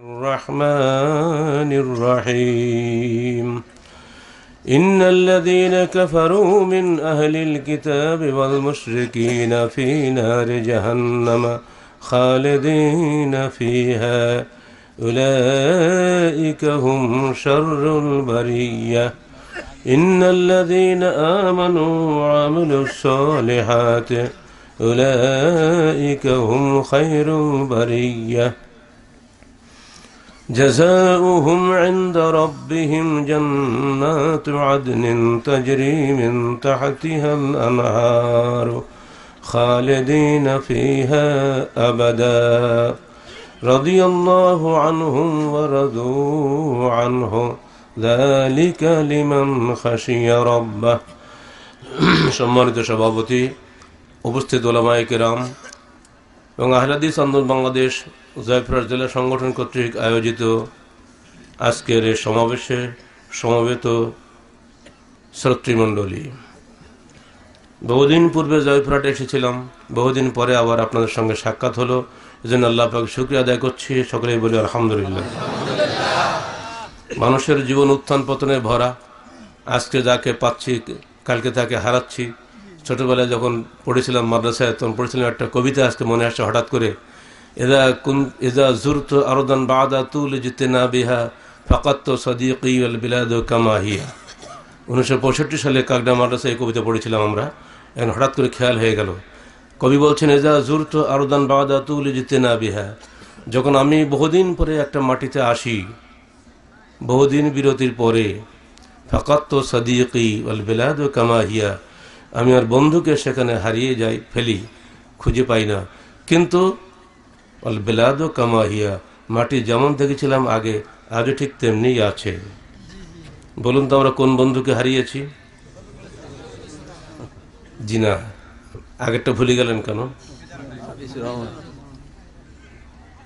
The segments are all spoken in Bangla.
الرحمن الرحيم إن الذين كفروا من أهل الكتاب والمشركين في نار جهنم خالدين فيها أولئك هم شر البرية إن الذين آمنوا وعملوا الصالحات أولئك هم خير البرية جزاؤهم عند ربهم جنات عدن تجري من تحتها الأنهار خالدين فيها أبدا رضي الله عنهم ورضوا عنه ذلك لمن خشي ربه সম্মানিত সভাপতি, উপস্থিত ওলামায়ে কেরাম এবং আহলে হাদিস আন্দোলন বাংলাদেশ জয়পুরহাট জেলা সংগঠন কর্তৃক আয়োজিত আজকের এই সমাবেশে সমবেত শ্রোতৃমণ্ডলী, বহুদিন পূর্বে জয়পুরহাটে এসেছিলাম, বহুদিন পরে আবার আপনাদের সঙ্গে সাক্ষাৎ হলো। এজন্য আল্লাহ পাক শুকরিয়া আদায় করছি, সকলেই বলি আলহামদুলিল্লাহ। মানুষের জীবন উত্থান পতনে ভরা, আজকে যাকে পাচ্ছি কালকে তাকে হারাচ্ছি। ছোটবেলায় যখন পড়েছিলাম মাদ্রাসায়, তখন পড়েছিলাম একটা কবিতা, আজকে মনে আসছে হঠাৎ করে, ইজা জুরতু আরদান বাদা তুল জিতেনা বিহা ফাকাত সাদিকি ওয়াল বিলাদু কামা হিয়া। 1965 সালে কাকডা মাদ্রাসায় এই কবিতা পড়েছিলাম আমরা, এখন হঠাৎ করে খেয়াল হয়ে গেল। কবি বলছেন, ইজা জুরতু আরদান বাদা তুল জিতেনা বিহা, যখন আমি বহুদিন পরে একটা মাটিতে আসি, বহুদিন বিরতির পরে, ফাকাত সাদিকি ওয়াল বিলাদু কামা হিয়া, আমি আর বন্ধুকে সেখানে হারিয়ে যাই, ফেলি, খুঁজে পাই না। কিন্তু আল বেলাদো কামাহিয়া, মাটি যেমন দেখেছিলাম আগে, আজও ঠিক তেমনি আছে। বলুন তো আমরা কোন বন্ধুকে হারিয়েছি? জি না, আগেরটা ভুলে গেলেন কেন?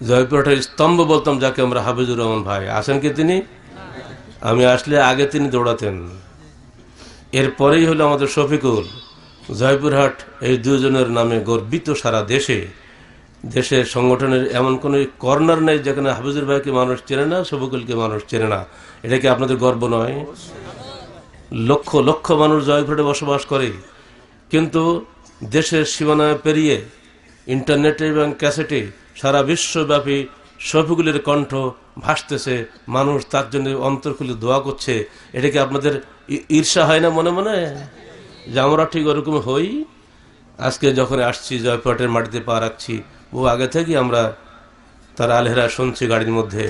জয়পুরহাটের স্তম্ভ বলতাম যাকে আমরা, হাফিজুর রহমান ভাই। আছেন কি তিনি? আমি আসলে আগে তিনি দৌড়াতেন। এরপরেই হলো আমাদের শফিকুল। জয়পুরহাট এই দুজনের নামে গর্বিত সারা দেশে। দেশের সংগঠনের এমন কোনো কর্নার নেই যেখানে হাফিজুর ভাইকে মানুষ চেনে না, শফিকুলকে মানুষ চেনে না। এটা কি আপনাদের গর্ব নয়? লক্ষ লক্ষ মানুষ জয়পুরহাটে বসবাস করে, কিন্তু দেশের সীমানা পেরিয়ে ইন্টারনেটে এবং ক্যাসেটে সারা বিশ্বব্যাপী শফিকুলের কণ্ঠ ভাসতেছে, মানুষ তার জন্য অন্তর খুলে দোয়া করছে। এটা কি আপনাদের ঈর্ষা হয় না মনে মনে যে আমরা ঠিক ওরকম হই? আজকে যখন আসছি জয়পুরহাটের মাটিতে পা রাখছি, বহু আগে থেকে আমরা তার আলহেরা শুনছি গাড়ির মধ্যে,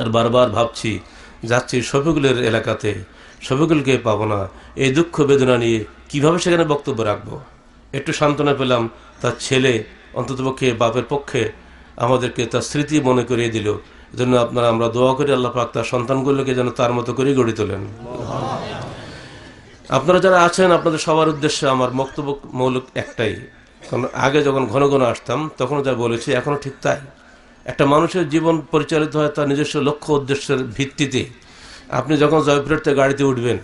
আর বারবার ভাবছি যাচ্ছি শফিকুলের এলাকাতে, শফিকুলকে পাবো না। এই দুঃখ বেদনা নিয়ে কিভাবে সেখানে বক্তব্য রাখবো? একটু সান্ত্বনা পেলাম, তার ছেলে অন্ততপক্ষে বাপের পক্ষে আমাদেরকে তার স্মৃতি মনে করিয়ে দিল। এজন্য আপনারা আমরা দোয়া করি আল্লাহ পাক তার সন্তানগুলোকে যেন তার মতো করে গড়ে তোলেন। আপনারা যারা আছেন, আপনাদের সবার উদ্দেশ্যে আমার বক্তব্য মৌলিক একটাই, কারণ আগে যখন ঘন ঘন আসতাম তখন যা বলেছি এখনো ঠিক তাই। একটা মানুষের জীবন পরিচালিত হয় তার নিজস্ব লক্ষ্য উদ্দেশ্যের ভিত্তিতে। আপনি যখন জয়পুরহাট থেকে গাড়িতে উঠবেন,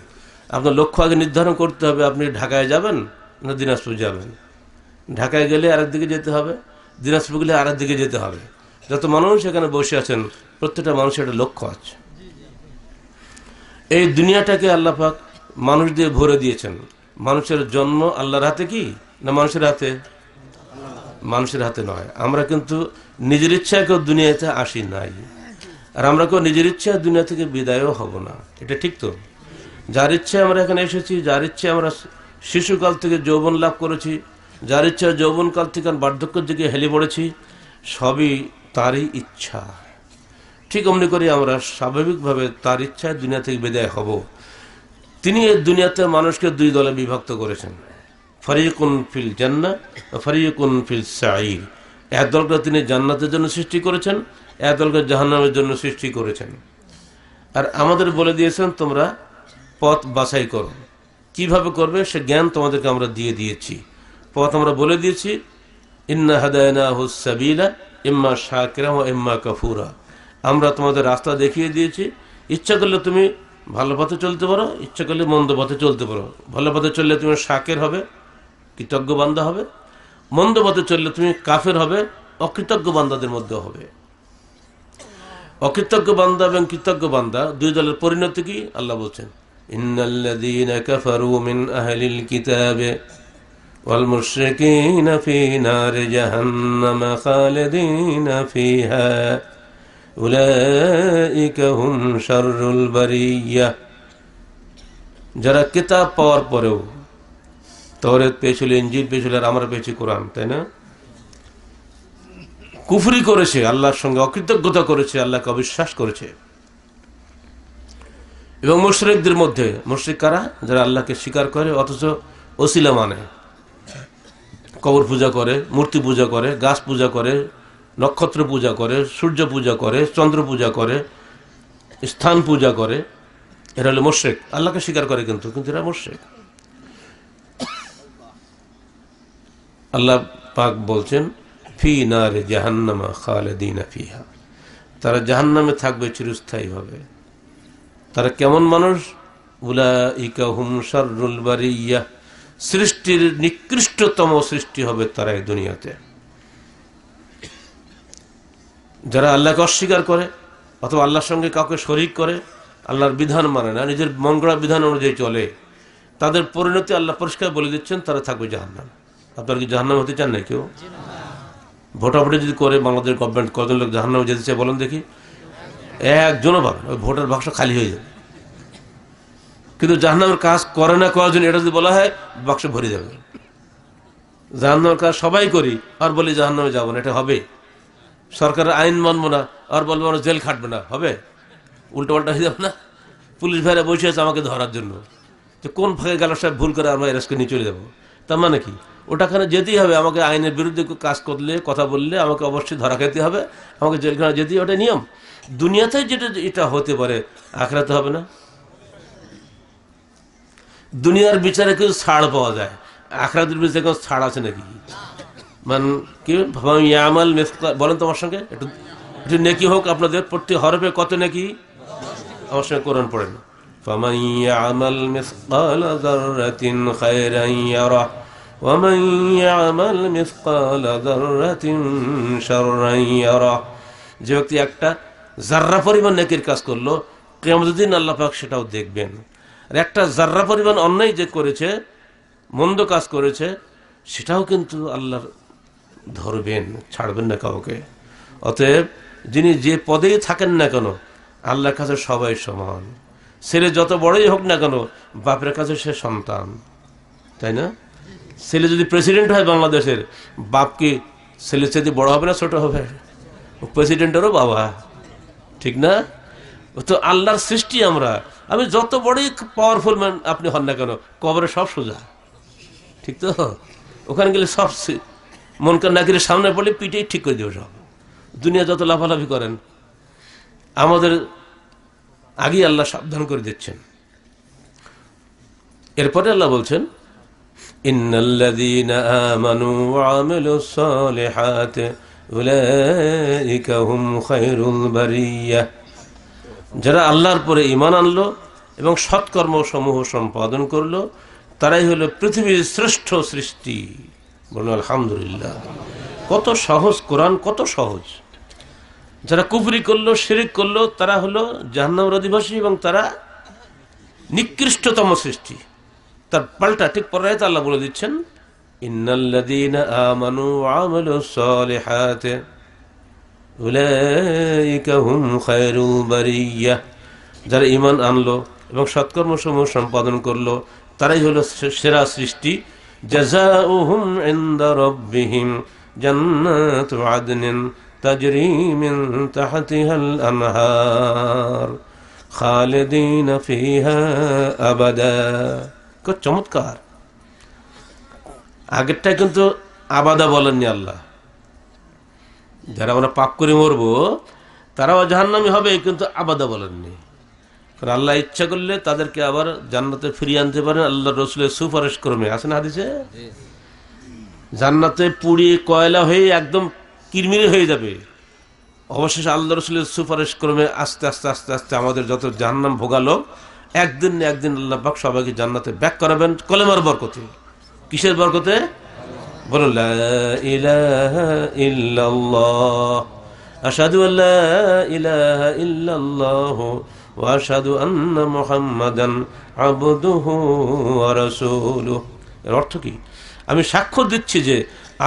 আপনার লক্ষ্য আগে নির্ধারণ করতে হবে, আপনি ঢাকায় যাবেন না দিনাজপুর যাবেন। ঢাকায় গেলে আরেক দিকে যেতে হবে, দিনাজপুর গেলে আরেক দিকে যেতে হবে। যত মানুষ এখানে বসে আছেন, প্রত্যেকটা মানুষের একটা লক্ষ্য আছে। এই দুনিয়াটাকে আল্লাহ পাক মানুষ দিয়ে ভরে দিয়েছেন। মানুষের জন্ম আল্লাহর হাতে কি না মানুষের হাতে? মানুষের হাতে নয়। আমরা কিন্তু নিজের ইচ্ছায় কেউ দুনিয়াতে আসি নাই, আর আমরা কেউ নিজের ইচ্ছায় দুনিয়া থেকে বিদায়ও হব না। এটা ঠিক তো? যার ইচ্ছায় আমরা এখানে এসেছি, যার ইচ্ছায় আমরা শিশুকাল থেকে যৌবন লাভ করেছি, যার ইচ্ছা যৌবনকাল থেকে বার্ধক্যের দিকে হেলে পড়েছি, সবই তারই ইচ্ছা। ঠিক অমনি করে আমরা স্বাভাবিকভাবে তার ইচ্ছায় দুনিয়া থেকে বিদায় হব। তিনি এই দুনিয়াতে মানুষকে দুই দলে বিভক্ত করেছেন, ফারিকুন ফিল জান্নাহ ওয়া ফারিকুন ফিল সাঈর। এক দলকে তিনি জান্নাতের জন্য সৃষ্টি করেছেন, এক দলকে জাহান্নামের জন্য সৃষ্টি করেছেন। আর আমাদের বলে দিয়েছেন তোমরা পথ বাছাই করো। কিভাবে করবে সে জ্ঞান তোমাদেরকে আমরা দিয়ে দিয়েছি। পথ আমরা বলে দিয়েছি, ইন্না হাদায়নাহুস সাবিলা ইম্মা শাকিরা ওয়া ইম্মা কাফুরা। আমরা তোমাদের রাস্তা দেখিয়ে দিয়েছি। ইচ্ছা করলে তুমি ভালো পথে চলতে পারো, ইচ্ছা করলে মন্দ পথে চলতে পারো। ভালো পথে চললে তুমি শাকির হবে, কৃতজ্ঞ বান্দা হবে। মন্দ পথে চললে তুমি কাফের হবে, অকৃতজ্ঞ বান্দাদের মধ্যে হবে। অকৃতজ্ঞ বান্দা এবং কৃতজ্ঞ বান্দা দুই দলের পরিণতি কি আল্লাহ বলছেন, ইন্নাল্লাযীনা কাফারু মিন আহলিল কিতাবে ওয়াল মুশরিকিনা ফী নারি জাহান্নাম খালিদিনা ফীহা উলাইকা হুম শাররুল বারিয়্যাহ। যারা কিতাব পাওয়ার পরেও, তাওরাত পেয়েছিল, ইনজিল পেয়েছিল, আর আমরা পেয়েছি কোরআন, তাই না, কুফরি করেছে, আল্লাহর সঙ্গে অকৃতজ্ঞতা করেছে, আল্লাহকে অবিশ্বাস করেছে। এবং মুশরিকদের মধ্যে মুশরিক কারা? যারা আল্লাহকে স্বীকার করে অথচ ওসিলা মানে, কবর পূজা করে, মূর্তি পূজা করে, গাছ পূজা করে, নক্ষত্র পূজা করে, সূর্য পূজা করে, চন্দ্র পূজা করে, স্থান পূজা করে। এরা হলো মুশরিক। আল্লাহকে স্বীকার করে কিন্তু এরা মুশরিক। আল্লাহ পাক বলছেন ফি নারে জাহান্নামা খালিদিনা ফিহা, তারা জাহান্নামে থাকবে চিরস্থায়ীভাবে। তারা কেমন মানুষ? উলাইকা হুম শাররুল বারিয়্যাহ, সৃষ্টির নিকৃষ্টতম সৃষ্টি হবে তারা এই দুনিয়াতে। যারা আল্লাহকে অস্বীকার করে অথবা আল্লাহর সঙ্গে কাউকে শরীক করে, আল্লাহর বিধান মানে না, নিজের মন গড়া বিধান অনুযায়ী চলে, তাদের পরিণতি আল্লাহ পরিষ্কার বলে দিচ্ছেন, তারা থাকবে জাহান্নামে। আপনারা কি জাহান্নামে হতে চান না? কেউ ভোটাভুটি যদি করে বাংলাদেশ গভর্নমেন্ট, কজন লোক জাহান্নামে যেতে চায় বলেন দেখি? একজনও পাবে, ওই ভোটার বাক্স খালি হয়ে যাবে। কিন্তু জাহান্নামের কাজ করে না কয়জন, এটা যদি বলা হয় বাক্স ভরে যাবে। জাহান্নামের কাজ সবাই করি আর বলি জাহান্নামে যাবো না, এটা হবে? সরকারের আইন মানব না আর বলবো আমরা জেল খাটবে না, হবে? উল্টো পাল্টা হয়ে যাবে না? পুলিশ ভাইরা বসে আছে আমাকে ধরার জন্য, তো কোন ফাঁকে গেল সাহেব ভুল করে আমরা এরেস্টকে নিয়ে চলে যাবো। তার মানে কি? ওটাখানে যেতেই হবে, আমাকে আইনের বিরুদ্ধে কাজ করলে, কথা বললে আমাকে অবশ্যই ধরা খেতে হবে, আমাকে জেলখানা যেতেই, ওটা নিয়ম। দুনিয়াতে যেটা এটা হতে পারে, আখিরাতে হবে না। দুনিয়ার বিচারে কিছু ছাড় পাওয়া যায়, আখিরাতের বিচারে কোনো ছাড় আছে নাকি? কি ইয়ামাল মিসকাল, বলেন তোমার সঙ্গে একটু নেকি হোক আপনাদের, প্রতি হরফে কত নেকি? আমার সঙ্গে কোরআন পড়েন। ফামান ইয়ামাল মিসকাল যাররাতিন খায়রান ইয়ারা ওয়া মান ইয়ামাল মিসকাল যাররাতিন শাররান ইয়ারা। যে ব্যক্তি একটা জাররা পরিমাণ নেকির কাজ করলো, কিয়ামতের দিন আল্লাহ পাক সেটাও দেখবেন। আর একটা জাররা পরিমাণ অন্যায় যে করেছে, মন্দ কাজ করেছে, সেটাও কিন্তু আল্লাহ ধরবেন, ছাড়বেন না কাউকে। অতএব যিনি যে পদেই থাকেন না কেন, আল্লাহর কাছে সবাই সমান। ছেলে যত বড়ই হোক না কেন, বাপের কাছে সে সন্তান, তাই না? ছেলে যদি প্রেসিডেন্ট হয় বাংলাদেশের, বাপ কি ছেলের চেয়ে বড় হবে না ছোট হবে? প্রেসিডেন্টেরও বাবা, ঠিক না? তো আল্লাহর সৃষ্টি আমরা, আমি যত বড়ই পাওয়ারফুল ম্যান আপনি হন না কেন, কবরে সব সোজা, ঠিক তো? ওখানে গেলে সব মনকার নাকিরের সামনে পড়লে পিঠেই ঠিক করে দেবে সব। দুনিয়া যত লাফালাফি করেন, আমাদের আগে আল্লাহ সাবধান করে দিচ্ছেন। এরপরে আল্লাহ বলছেন ইন্নাল্লাযীনা আমানু ওয়া আমিলুস সালিহাতি উলাইকা হুম খায়রুল বারিয়্যাহ। যারা আল্লাহর পরে ঈমান আনলো এবং সৎকর্ম সমূহ সম্পাদন করলো, তারাই হলো পৃথিবীর শ্রেষ্ঠ সৃষ্টি। বলুন আলহামদুলিল্লাহ। কত সহজ কোরআন, কত সহজ। যারা কুফরি করলো, শিরক করলো, তারা হলো জাহান্নামের অধিবাসী এবং তারা নিকৃষ্টতম সৃষ্টি। তার পাল্টা ঠিক পরে আল্লাহ বলে দিচ্ছেন ইন্নাল্লাযীনা আমানু ওয়া আমিলুস সালিহাতি উলাইকা হুম খায়রুল বারিয়্যাহ। যারা ঈমান আনলো এবং সৎকর্মসমূহ সম্পাদন করলো, তারাই হলো সেরা সৃষ্টি। জাযাউহুম ইনদা রাব্বিহিম জান্নাতু আদনিন তাজরি মিন তাহতিহাল আনহার খালিদিনা ফিহা আবাদা। কত চমৎকার! আগেরটা কিন্তু আবাদা বলেননি আল্লাহ। যারা আমরা পাপ করে মরবো তারাও জাহান্নামী হবে, কিন্তু আবাদা বলেননি। কারণ আল্লাহ ইচ্ছা করলে তাদেরকে আবার জান্নাতে ফিরিয়ে আনতে পারেন আল্লাহ রসুলের সুপারিশ ক্রমে। আছে না হাদিসে? জান্নাতে পুড়িয়ে কয়লা হয়ে একদম কিরমিরি হয়ে যাবে, অবশেষে আল্লাহ রসুলের সুপারিশ ক্রমে আস্তে আস্তে আস্তে আস্তে আমাদের যত জাহান্নাম ভোগালো, একদিন না একদিন আল্লাহ পাক সবাইকে জান্নাতে ব্যাক করাবেন। কলেমার বরকতে। কিসের বরকতে? বলুন লা ইলাহা ইল্লাল্লাহ আশহাদু আল্লা ইলাহা ইল্লাল্লাহ ওয়া আশহাদু আন্না মুহাম্মাদান আবদুহু ওয়া রাসূলুহু। এর অর্থ কি? আমি সাক্ষ্য দিচ্ছি যে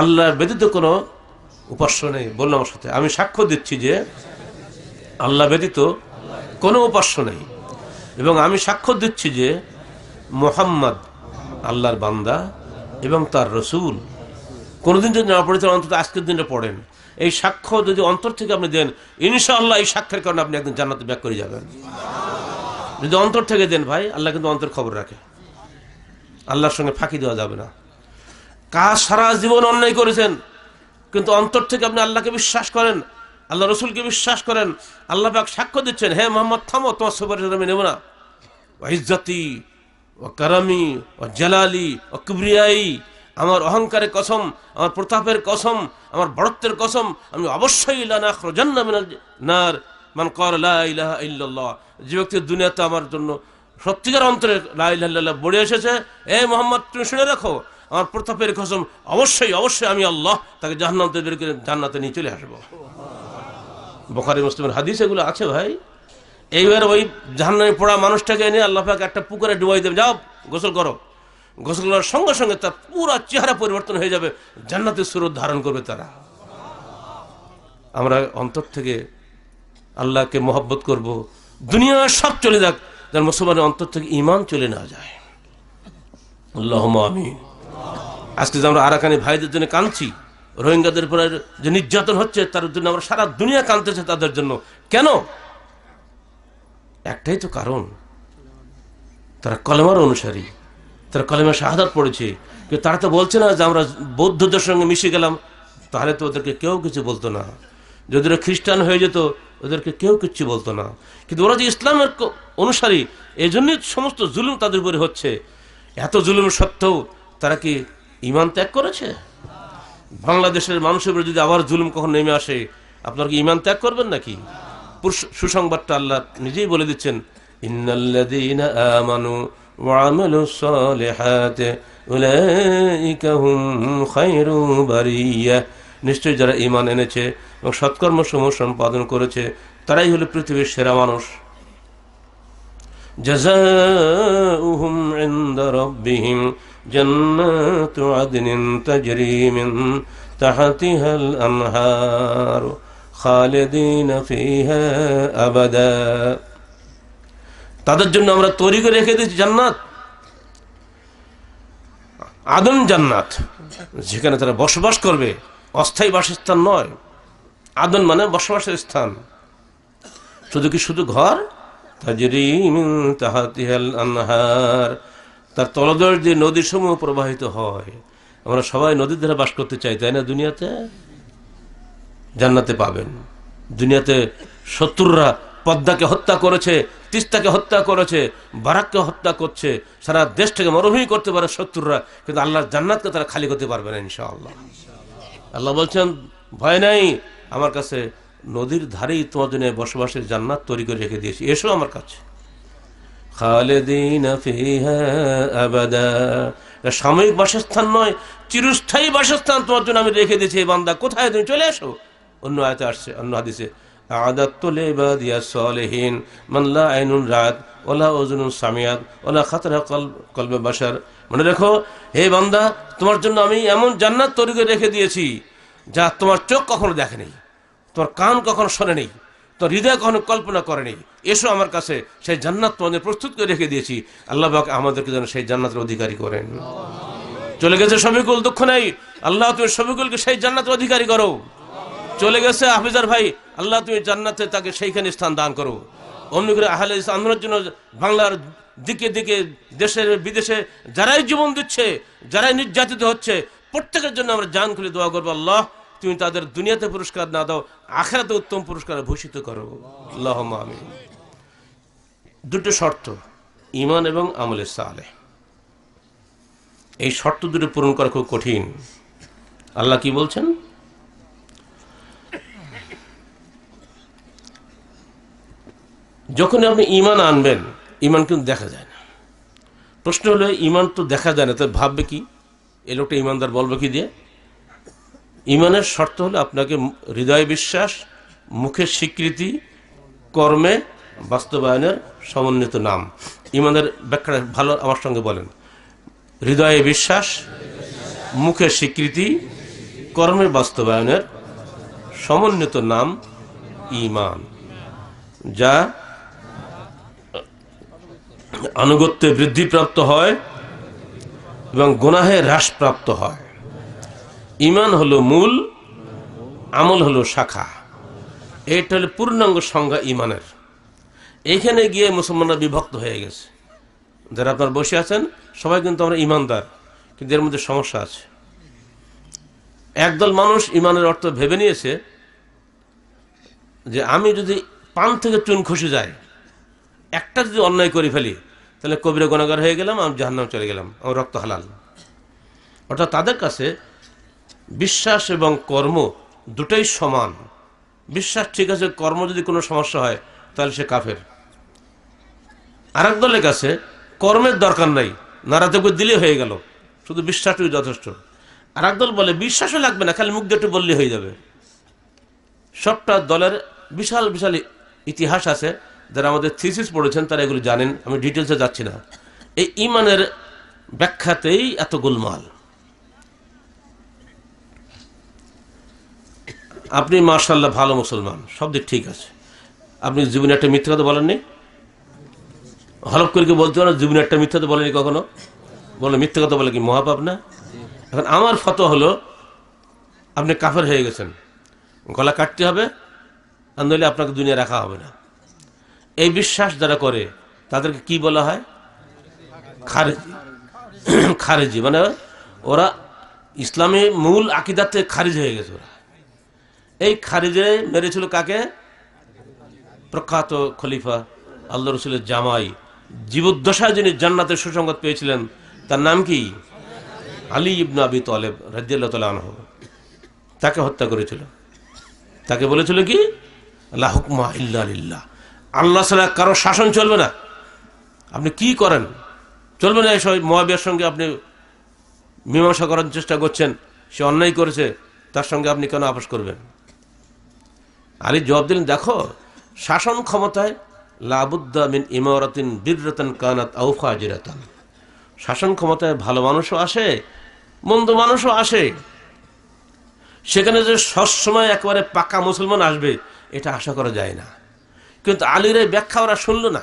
আল্লাহর ব্যতীত কোনো উপাস্য নেই। বললাম আমার সাথে, আমি সাক্ষ্য দিচ্ছি যে আল্লাহ ব্যতীত কোনো উপাস্য নেই, এবং আমি সাক্ষ্য দিচ্ছি যে মুহাম্মদ আল্লাহর বান্দা এবং তার রসুল। কোনোদিন যদি না পড়েছেন, অন্তত আজকের দিনটা পড়েন। এই সাক্ষ্য যদি অন্তর থেকে আপনি দেন, ইনশাআল্লাহ এই সাক্ষ্যের কারণে আপনি একদিন জান্নাতে ব্যাক করে যাবেন। যদি অন্তর থেকে দেন ভাই, আল্লাহ কিন্তু অন্তর খবর রাখে। আল্লাহর সঙ্গে ফাঁকি দেওয়া যাবে না। কাজ সারা জীবন অন্যায় করেছেন, কিন্তু অন্তর থেকে আপনি আল্লাহকে বিশ্বাস করেন, আল্লাহ রসুলকে বিশ্বাস করেন, আল্লাহ পাক সাক্ষ্য দিচ্ছেন, হে মোহাম্মদ থামো, তোমার সুপারিশ আমি নেব না। ও ইজ্জতি ও কারামি ও জালালি ও কিবরিয়াই, আমার অহংকারের কসম, আমার প্রতাপের কসম, আমার বড়ত্বের কসম, আমি অবশ্যই লা নাখরুজান্না মিনাল নার মান ক্বালা লা ইলাহা ইল্লাল্লাহ। যে ব্যক্তি দুনিয়াতে আমার জন্য সত্যিকার অন্তরে লা ইলাহা ইল্লাল্লাহ বলে এসেছে, হে মোহাম্মদ তুমি শুনে রাখো, আমার প্রতাপের কসম, অবশ্যই অবশ্যই আমি আল্লাহ তাকে জাহান্নাম থেকে বের করে জান্নাতে নিয়ে চলে আসবো। বুখারী মুসলিমের হাদিস এগুলো আছে ভাই। এইবার ওই জাহান্নামে পড়া মানুষটাকে এনে আল্লাহ পাক একটা পুকুরে ডুবাই দেবে, যাও গোসল করো। গোসল করার সঙ্গে সঙ্গে তার পুরো চেহারা পরিবর্তন হয়ে যাবে, জান্নাতের সুরত ধারণ করবে তারা। আমরা অন্তর থেকে আল্লাহকে মহব্বত করব, দুনিয়া সব চলে যাক, যেন মুসলমানের অন্তর থেকে ঈমান চলে না যায়। আল্লাহুম্মা আমিন। আজকে যে আমরা আরাকানি ভাইদের জন্য কাঁদছি, রোহিঙ্গাদের উপরে যে নির্যাতন হচ্ছে তার জন্য আমরা সারা দুনিয়া কাঁদতেছে তাদের জন্য। কেন? একটাই তো কারণ, তারা কলেমার অনুসারী, তারা কলেমা শাহাদাত পড়েছে। কিন্তু তারা তো বলছে না যে আমরা বৌদ্ধদের সঙ্গে মিশে গেলাম, তাহলে তো ওদেরকে কেউ কিছু বলতো না। যদি ওরা খ্রিস্টান হয়ে যেত, ওদেরকে কেউ কিচ্ছু বলতো না। কিন্তু ওরা যে ইসলামের অনুসারী, এই জন্যই সমস্ত জুলুম তাদের উপরে হচ্ছে। এত জুলুম সত্ত্বেও তারা কি ঈমান ত্যাগ করেছে? বাংলাদেশের মানুষের উপরে যদি আবার জুলুম কখন নেমে আসে, আপনারা কি ঈমান ত্যাগ করবেন নাকি? সুসংবাদটা আল্লাহ নিজেই বলে দিচ্ছেন, ইন্নাল্লাযীনা আমানু ওয়া আমিলুস সালিহাতি উলাইকা হুম খায়রুল বারিয়া। নিশ্চয়ই যারা ঈমান এনেছে এবং সৎকর্মসমূহ সম্পাদন করেছে, তারাই হলো পৃথিবীর সেরা মানুষ। জাযাউহুম ইনদা রাব্বিহিম জান্নাতু আদনিন তাজরি মিন তাহতিহাল আনহার খালিদিনা ফিহা আবাদা। তাদের জন্য আমরা তৈরি করে রেখে দিয়েছি জান্নাত, আদম জান্নাত, যেখানে তারা বসবাস করবে, অস্থায়ী বাসস্থান নয়। আদন মানে বসবাসের স্থান। শুধু কি শুধু ঘর? তাজরি মিন তাহতিহাল আনহার, তার তলদেশ দিয়ে নদী সমূহ প্রবাহিত হয়। আমরা সবাই নদীর ধারে বাস করতে চাই, তাই না? দুনিয়াতে জান্নাতে পাবেন। দুনিয়াতে শত্রুরা পদ্মাকে হত্যা করেছে, তিস্তাকে হত্যা করেছে, বারাককে হত্যা করছে, সারা দেশটাকে মরুভূমি করতে পারে শত্রুরা, কিন্তু আল্লাহর জান্নাতকে তারা খালি করতে পারবে না ইনশাআল্লাহ। আল্লাহ বলছেন, ভয় নাই, আমার কাছে নদীর ধারেই তোমার জন্য বসবাসের জান্নাত তৈরি করে রেখে দিয়েছি, এসো আমার কাছে। খালিদিনা ফিহা আবাদা, সাময়িক বাসস্থান নয়, চিরস্থায়ী বাসস্থান তোমার জন্য আমি রেখে দিয়েছি। বান্দা কোথায়, তুমি চলে আসো। অন্য আয়াতে আসছে, অন্য হাদিসে, আ'আদাতু লিবাদিয়াস সালিহিন মান লা আইনুন রাআত ওয়ালা উযুনুন সামিআত ওয়ালা খাতারা কলবে বাশার। মনে রেখো, হে বান্দা, তোমার জন্য আমি এমন জান্নাত তৈরি করে রেখে দিয়েছি যা তোমার চোখ কখনো দেখেনি, তোমার কান কখনো শোনেনি, তোর হৃদয় কখনো কল্পনা করেনি। এসো আমার কাছে, সেই জান্নাত তোমাদের প্রস্তুত করে রেখে দিয়েছি। আল্লাহ পাক আমাদেরকে যেন সেই জান্নাতের অধিকারী করেন। চলে গেছে শফিকুল, দুঃখ নাই, আল্লাহ তুমি শফিকুলকে সেই জান্নাতের অধিকারী করো। চলে গেছে হাফিজার ভাই, আল্লাহ তুমি জান্নাতে তাকে সেইখানে স্থান দান করো। অমনি করে আহলে হাদিস আন্দোলনের জন্য বাংলার দিকে দিকে, দেশের বিদেশে যারাই জীবন দিচ্ছে, যারাই নির্যাতিত হচ্ছে, প্রত্যেকের জন্য আমরা জান খুলে দোয়া করবো, আল্লাহ তুমি তাদের দুনিয়াতে পুরস্কার না দাও, আখিরাতে উত্তম পুরস্কার ভূষিত করো। আল্লাহুম্মা আমিন। দুটো শর্ত, ঈমান এবং আমলে সালেহ, এই শর্ত দুটো পূরণ করা খুব কঠিন। আল্লাহ কি বলছেন? যখন আপনি ঈমান আনবেন, ঈমান কিন্তু দেখা যায় না। প্রশ্ন হলো, ঈমান তো দেখা যায় না, তো ভাববে কি? এই লোকটা ঈমানদার বলবে কি দিয়ে? ঈমানের শর্ত হলো আপনাকে হৃদয় বিশ্বাস, মুখের স্বীকৃতি, কর্মে বাস্তবায়নের সমন্বিত নাম। ইমানের ব্যাখ্যা ভালো আমার সঙ্গে বলেন। হৃদয়ে বিশ্বাস, মুখের স্বীকৃতি, কর্মে বাস্তবায়নের সমন্বিত নাম ঈমান, যা আনুগত্যে বৃদ্ধিপ্রাপ্ত হয় এবং গুনাহে হ্রাসপ্রাপ্ত হয়। ঈমান হলো মূল, আমল হলো শাখা। এটা হলো পূর্ণাঙ্গ সংজ্ঞা ঈমানের। এইখানে গিয়ে মুসলমানরা বিভক্ত হয়ে গেছে। যারা আপনারা বসে আছেন সবাই কিন্তু আমরা ঈমানদার, কিন্তু এর মধ্যে সমস্যা আছে। একদল মানুষ ঈমানের অর্থ ভেবে নিয়েছে যে আমি যদি পান থেকে চুন খসে যায়, একটা যদি অন্যায় করে ফেলি, তাহলে কবিরা গুনাহগার হয়ে গেলাম, আমি জাহান্নামে চলে গেলাম, আমার রক্ত হালাল। অর্থাৎ তাদের কাছে বিশ্বাস এবং কর্ম দুটোই সমান। বিশ্বাস ঠিক আছে, কর্ম যদি কোনো সমস্যা হয় তাহলে সে কাফের। আর এক দলের কাছে কর্মের দরকার নাই, নারাতে দিলে হয়ে গেল, শুধু বিশ্বাসটুকু যথেষ্ট। আর এক দল বলে বিশ্বাসও লাগবে না, খালি মুখ দিয়ে একটু বললে হয়ে যাবে। সবটা দলের বিশাল বিশাল ইতিহাস আছে। যারা আমাদের থিসিস পড়েছেন তারা এগুলো জানেন, আমি ডিটেলসে যাচ্ছি না। এই ঈমানের ব্যাখ্যাতেই এত গোলমাল। আপনি মাশাআল্লাহ ভালো মুসলমান, সব দিক ঠিক আছে, আপনি জীবনে একটা মিথ্যা কথা বলেননি? হলফ করে কি বলতে পারেন জীবনে একটা মিথ্যা তো বলেনি কখনো? বলে মিথ্যা কথা বলে কি মহাপাপ না? এখন আমার ফতোয়া হলো আপনি কাফের হয়ে গেছেন, গলা কাটতে হবে, আর নইলে আপনাকে দুনিয়া রাখা হবে না। এই বিশ্বাস যারা করে তাদেরকে কি বলা হয়? খারেজি। খারেজি মানে ওরা ইসলামী মূল আকীদাতে খারিজ হয়ে গেছে। ওরা এই খারিজে মেরেছিল কাকে? প্রখ্যাত খলিফা আল্লাহ রসুলের জামাই, জীবদ্দশায় যিনি জান্নাতের সুসংবাদ পেয়েছিলেন, তার নাম কি? আলী ইবনে আবি তালেব রাদিয়াল্লাহু তাআলা আনহু। তাকে হত্যা করেছিল। তাকে বলেছিল কি? লা হুকমা ইল্লা লিল্লাহ, আল্লাহ ছাড়া কারো শাসন চলবে না। আপনি কি করেন চলবে না। এসব মুআবিয়ার সঙ্গে আপনি মীমাংসা করার চেষ্টা করছেন, সে অন্যায় করেছে, তার সঙ্গে আপনি কেন আপোষ করবেন? আলী জবাব দিলেন, দেখো শাসন ক্ষমতায় লাবুদ্দা মিন ইমারাতিন বিররাতান কানাত আও ফাজিরাতান। শাসন ক্ষমতায় ভালো মানুষও আসে, মন্দ মানুষও আসে। সেখানে যে সবসময় একেবারে পাকা মুসলমান আসবে এটা আশা করা যায় না। কিন্তু আলীর এই ব্যাখ্যা ওরা শুনল না।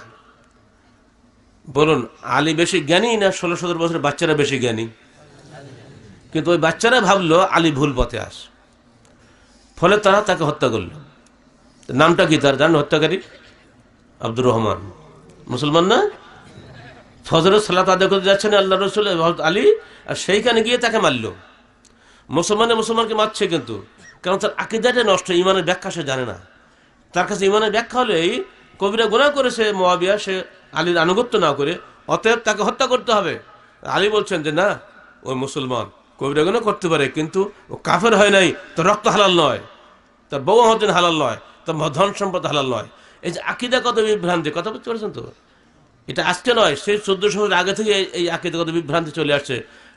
বলুন, আলী বেশি জ্ঞানী না 16-17 বছরের বাচ্চারা বেশি জ্ঞানী? কিন্তু ওই বাচ্চারা ভাবলো আলী ভুল পথে আস, ফলে তারা তাকে হত্যা করলো। নামটা কি তার জানেন? হত্যাকারী আব্দুর রহমান। মুসলমান না? ফজরের সালাত আদায় করতে যাচ্ছেন আল্লাহ রসুল আলী, আর সেইখানে গিয়ে তাকে মারল। মুসলমানকে মারছে কিন্তু, কারণ তার আকীদাটা নষ্ট, ঈমানের ব্যাখ্যা সে জানে না। তার কাছে ঈমানের ব্যাখ্যা হলো এই কবিরা গুনাহ করেছে মুআবিয়া, সে আলীর আনুগত্য না করে, অতএব তাকে হত্যা করতে হবে। আলী বলছেন যে না, ওই মুসলমান কবিরা গুনাহ করতে পারে, কিন্তু ও কাফের হয় নাই, তার রক্ত হালাল নয়, তার বউ হতেন হালাল নয়, তার ধন সম্পদ হালাল নয়। এই যে আকীদাগত বিভ্রান্তি, কথা বলতে পারছেন তো? এটা আজকে নয়, সেই 1400 বছর আগে থেকে এই আকীদাগত বিভ্রান্তি চলে আসছে।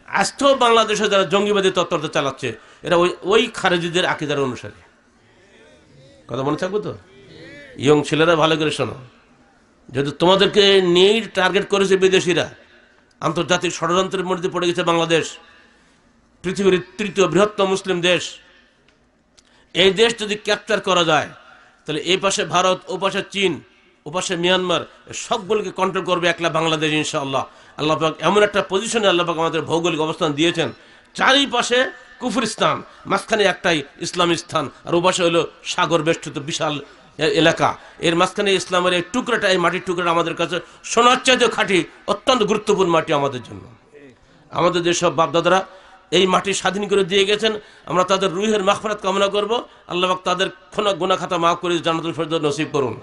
আজকেও বাংলাদেশে যারা জঙ্গিবাদী তৎপরতা চালাচ্ছে এরা ওই খারেজিদের আকীদার অনুসারী। কথা মনে থাকবে তো? ইয়ং ছেলেরা ভালো করে শোনো, যদি তোমাদেরকে নিয়েই টার্গেট করেছে বিদেশিরা, আন্তর্জাতিক ষড়যন্ত্রের মধ্যে পড়ে গেছে বাংলাদেশ, পৃথিবীর 3য় বৃহত্তম মুসলিম দেশ। এই দেশ যদি ক্যাপচার করা যায়, তাহলে এই পাশে ভারত, ও পাশে চীন, ও পাশে মিয়ানমার, সবগুলোকে কন্ট্রোল করবে একলা বাংলাদেশ ইনশাআল্লাহ। আল্লাহ পাক এমন একটা পজিশনে আল্লাহ পাক আমাদের ভৌগোলিক অবস্থান দিয়েছেন, চারিপাশে কুফরিস্তান, মাঝখানে একটাই ইসলামী স্থান, আর ও পাশে হলো সাগর বেষ্টিত বিশাল এলাকা। এর মাঝখানে ইসলামের এই টুকরাটা, এই মাটির টুকরাটা আমাদের কাছে সোনার চাইতে খাঁটি, অত্যন্ত গুরুত্বপূর্ণ মাটি আমাদের জন্য। আমাদের যেসব বাপদাদারা এই মাটি স্বাধীন করে দিয়ে গেছেন, আমরা তাদের রুহের মাগফিরাত কামনা করব। আল্লাহ পাক তাদের গুনাহ খাতা মাফ করে জান্নাতুল ফেরদৌস নসিব করুন।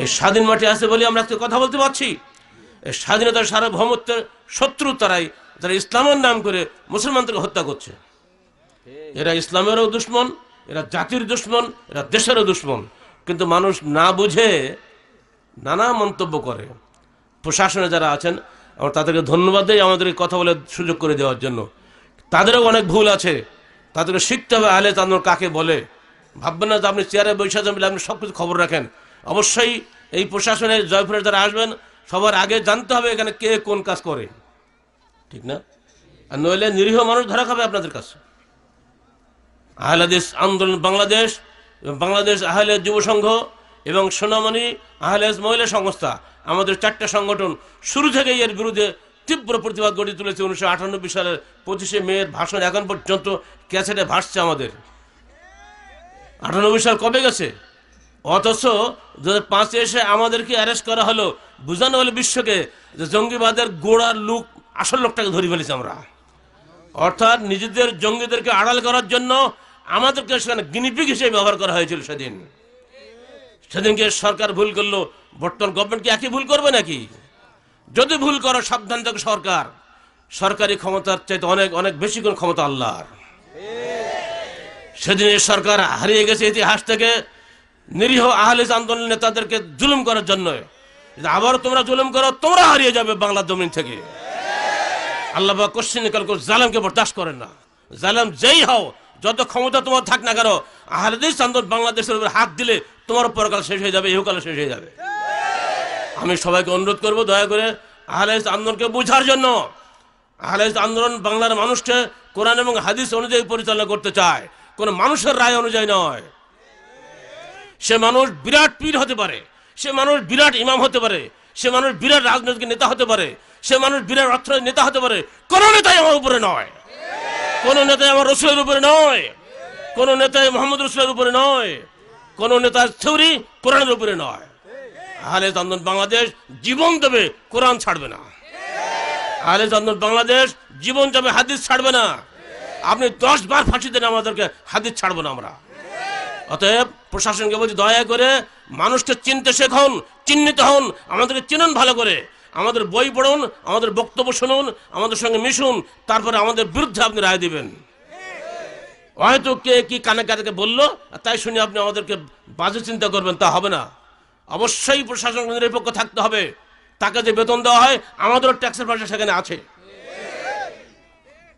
এই স্বাধীন মাটি আছে বলে আমরা আজকে কথা বলতে পারছি। এই স্বাধীনতার সার্বভৌমত্বের শত্রু তারাই, যারা ইসলামের নাম করে মুসলমানদেরকে হত্যা করছে। এরা ইসলামেরও দুশ্মন, এরা জাতির দুশ্মন, এরা দেশেরও দুশ্মন। কিন্তু মানুষ না বুঝে নানা মন্তব্য করে। প্রশাসনে যারা আছেন আমরা তাদেরকে ধন্যবাদ দিই, আমাদেরকে কথা বলে সুযোগ করে দেওয়ার জন্য। তাদেরও অনেক ভুল আছে, তাদেরকে শিখতে হবে আহলে তানোর কাকে বলে, ভাববেন না যে আপনি চেয়ারে বসে যাবেন, আপনি সব কিছু খবর রাখেন। অবশ্যই এই প্রশাসনের জয়পুরের যারা আসবেন সবার আগে জানতে হবে এখানে কে কোন কাজ করে, ঠিক না? আর নইলে নিরীহ মানুষ ধরা খাবে আপনাদের কাছে। আহলে হাদিস আন্দোলন বাংলাদেশ, বাংলাদেশ আহলে যুব সংঘ এবং সোনামণি আহলে হাদিস মহিলা সংস্থা, আমাদের 4টা সংগঠন শুরু থেকেই এর বিরুদ্ধে তীব্র প্রতিবাদ গড়ে তুলেছে। 1998 সালের 25শে মের ভাষণ এখন পর্যন্ত ক্যাসেটে ভাসছে আমাদের। 98 সাল কবে গেছে? অথচ 2005-এ এসে আমাদেরকে অ্যারেস্ট করা হলো, বোঝানো হলো বিশ্বকে যে জঙ্গিবাদের গোড়ার লোক, আসল লোকটাকে ধরে ফেলেছে আমরা। অর্থাৎ নিজেদের জঙ্গিদেরকে আড়াল করার জন্য আমাদেরকে সেখানে গিনিপিগ হিসেবে ব্যবহার করা হয়েছিল সেদিনকে সরকার ভুল করলো, বর্তমান গভর্নমেন্ট কি একই ভুল করবে নাকি? যদি ভুল করো সাবধান থাকো, সরকারি ক্ষমতার চাইতে অনেক অনেক বেশি কোন ক্ষমতা আল্লাহর। সেদিনের সরকার হারিয়ে গেছে ইতিহাস থেকে নিরীহ আহলে আন্দোলন নেতাদেরকে জুলুম করার জন্য। আবার তোমরা জুলুম করো, তোমরা হারিয়ে যাবে বাংলার জমিন থেকে। আল্লাহ পাক কোশ্চেন কাল জালেমকে বরদাস্ত করেন না। জালেম যেই হও, যত ক্ষমতা তোমার থাক না কেন, আহলে হাদিস আন্দোলন বাংলাদেশের উপর হাত দিলে তোমার পরকাল শেষ হয়ে যাবে, ইহকাল শেষ হয়ে যাবে। আমি সবাইকে অনুরোধ করব দয়া করে আহলে হাদিস আন্দোলনকে বোঝার জন্য। আহলে হাদিস আন্দোলন বাংলার মানুষকে কোরআন এবং হাদিস অনুযায়ী পরিচালনা করতে চায়, কোন মানুষের রায় অনুযায়ী নয়। সে মানুষ বিরাট পীর হতে পারে, সে মানুষ বিরাট ইমাম হতে পারে, সে মানুষ বিরাট রাজনৈতিক নেতা হতে পারে, সে মানুষ বিরাট অর্থনৈতিক নেতা হতে পারে। কোন নেতাই আমার উপরে নয়, কোন নেতাই আমার রসুলের উপরে নয়, কোন নেতাই মোহাম্মদ রসুলের উপরে নয়, কোন নেতার থিওরি কোরআনের উপরে নয়। আহলে হাদিস আন্দোলন বাংলাদেশ জীবন দেবে, কোরআন ছাড়বে না। আহলে হাদিস আন্দোলন বাংলাদেশ জীবন যাবে, হাদিস ছাড়বে না। আপনি 10 বার ফাঁসি দেন, আমাদেরকে হাদিস ছাড়বো না আমরা। অতএব প্রশাসনকে বলছি দয়া করে মানুষকে চিনতে শেখুন, চিহ্নিত হন, আমাদেরকে চিনুন ভালো করে, আমাদের বই পড়ুন, আমাদের বক্তব্য শুনুন, আমাদের সঙ্গে মিশুন, তারপরে আমাদের বিরুদ্ধে আপনি রায় দিবেন। হয়তো কে কি কানে কানে বললো তাই শুনে আপনি আমাদেরকে বাজে চিন্তা করবেন, তা হবে না। অবশ্যই প্রশাসন নিরপেক্ষ থাকতে হবে। তাকে যে বেতন দেওয়া হয় আমাদেরও ট্যাক্সের পয়সা সেখানে আছে,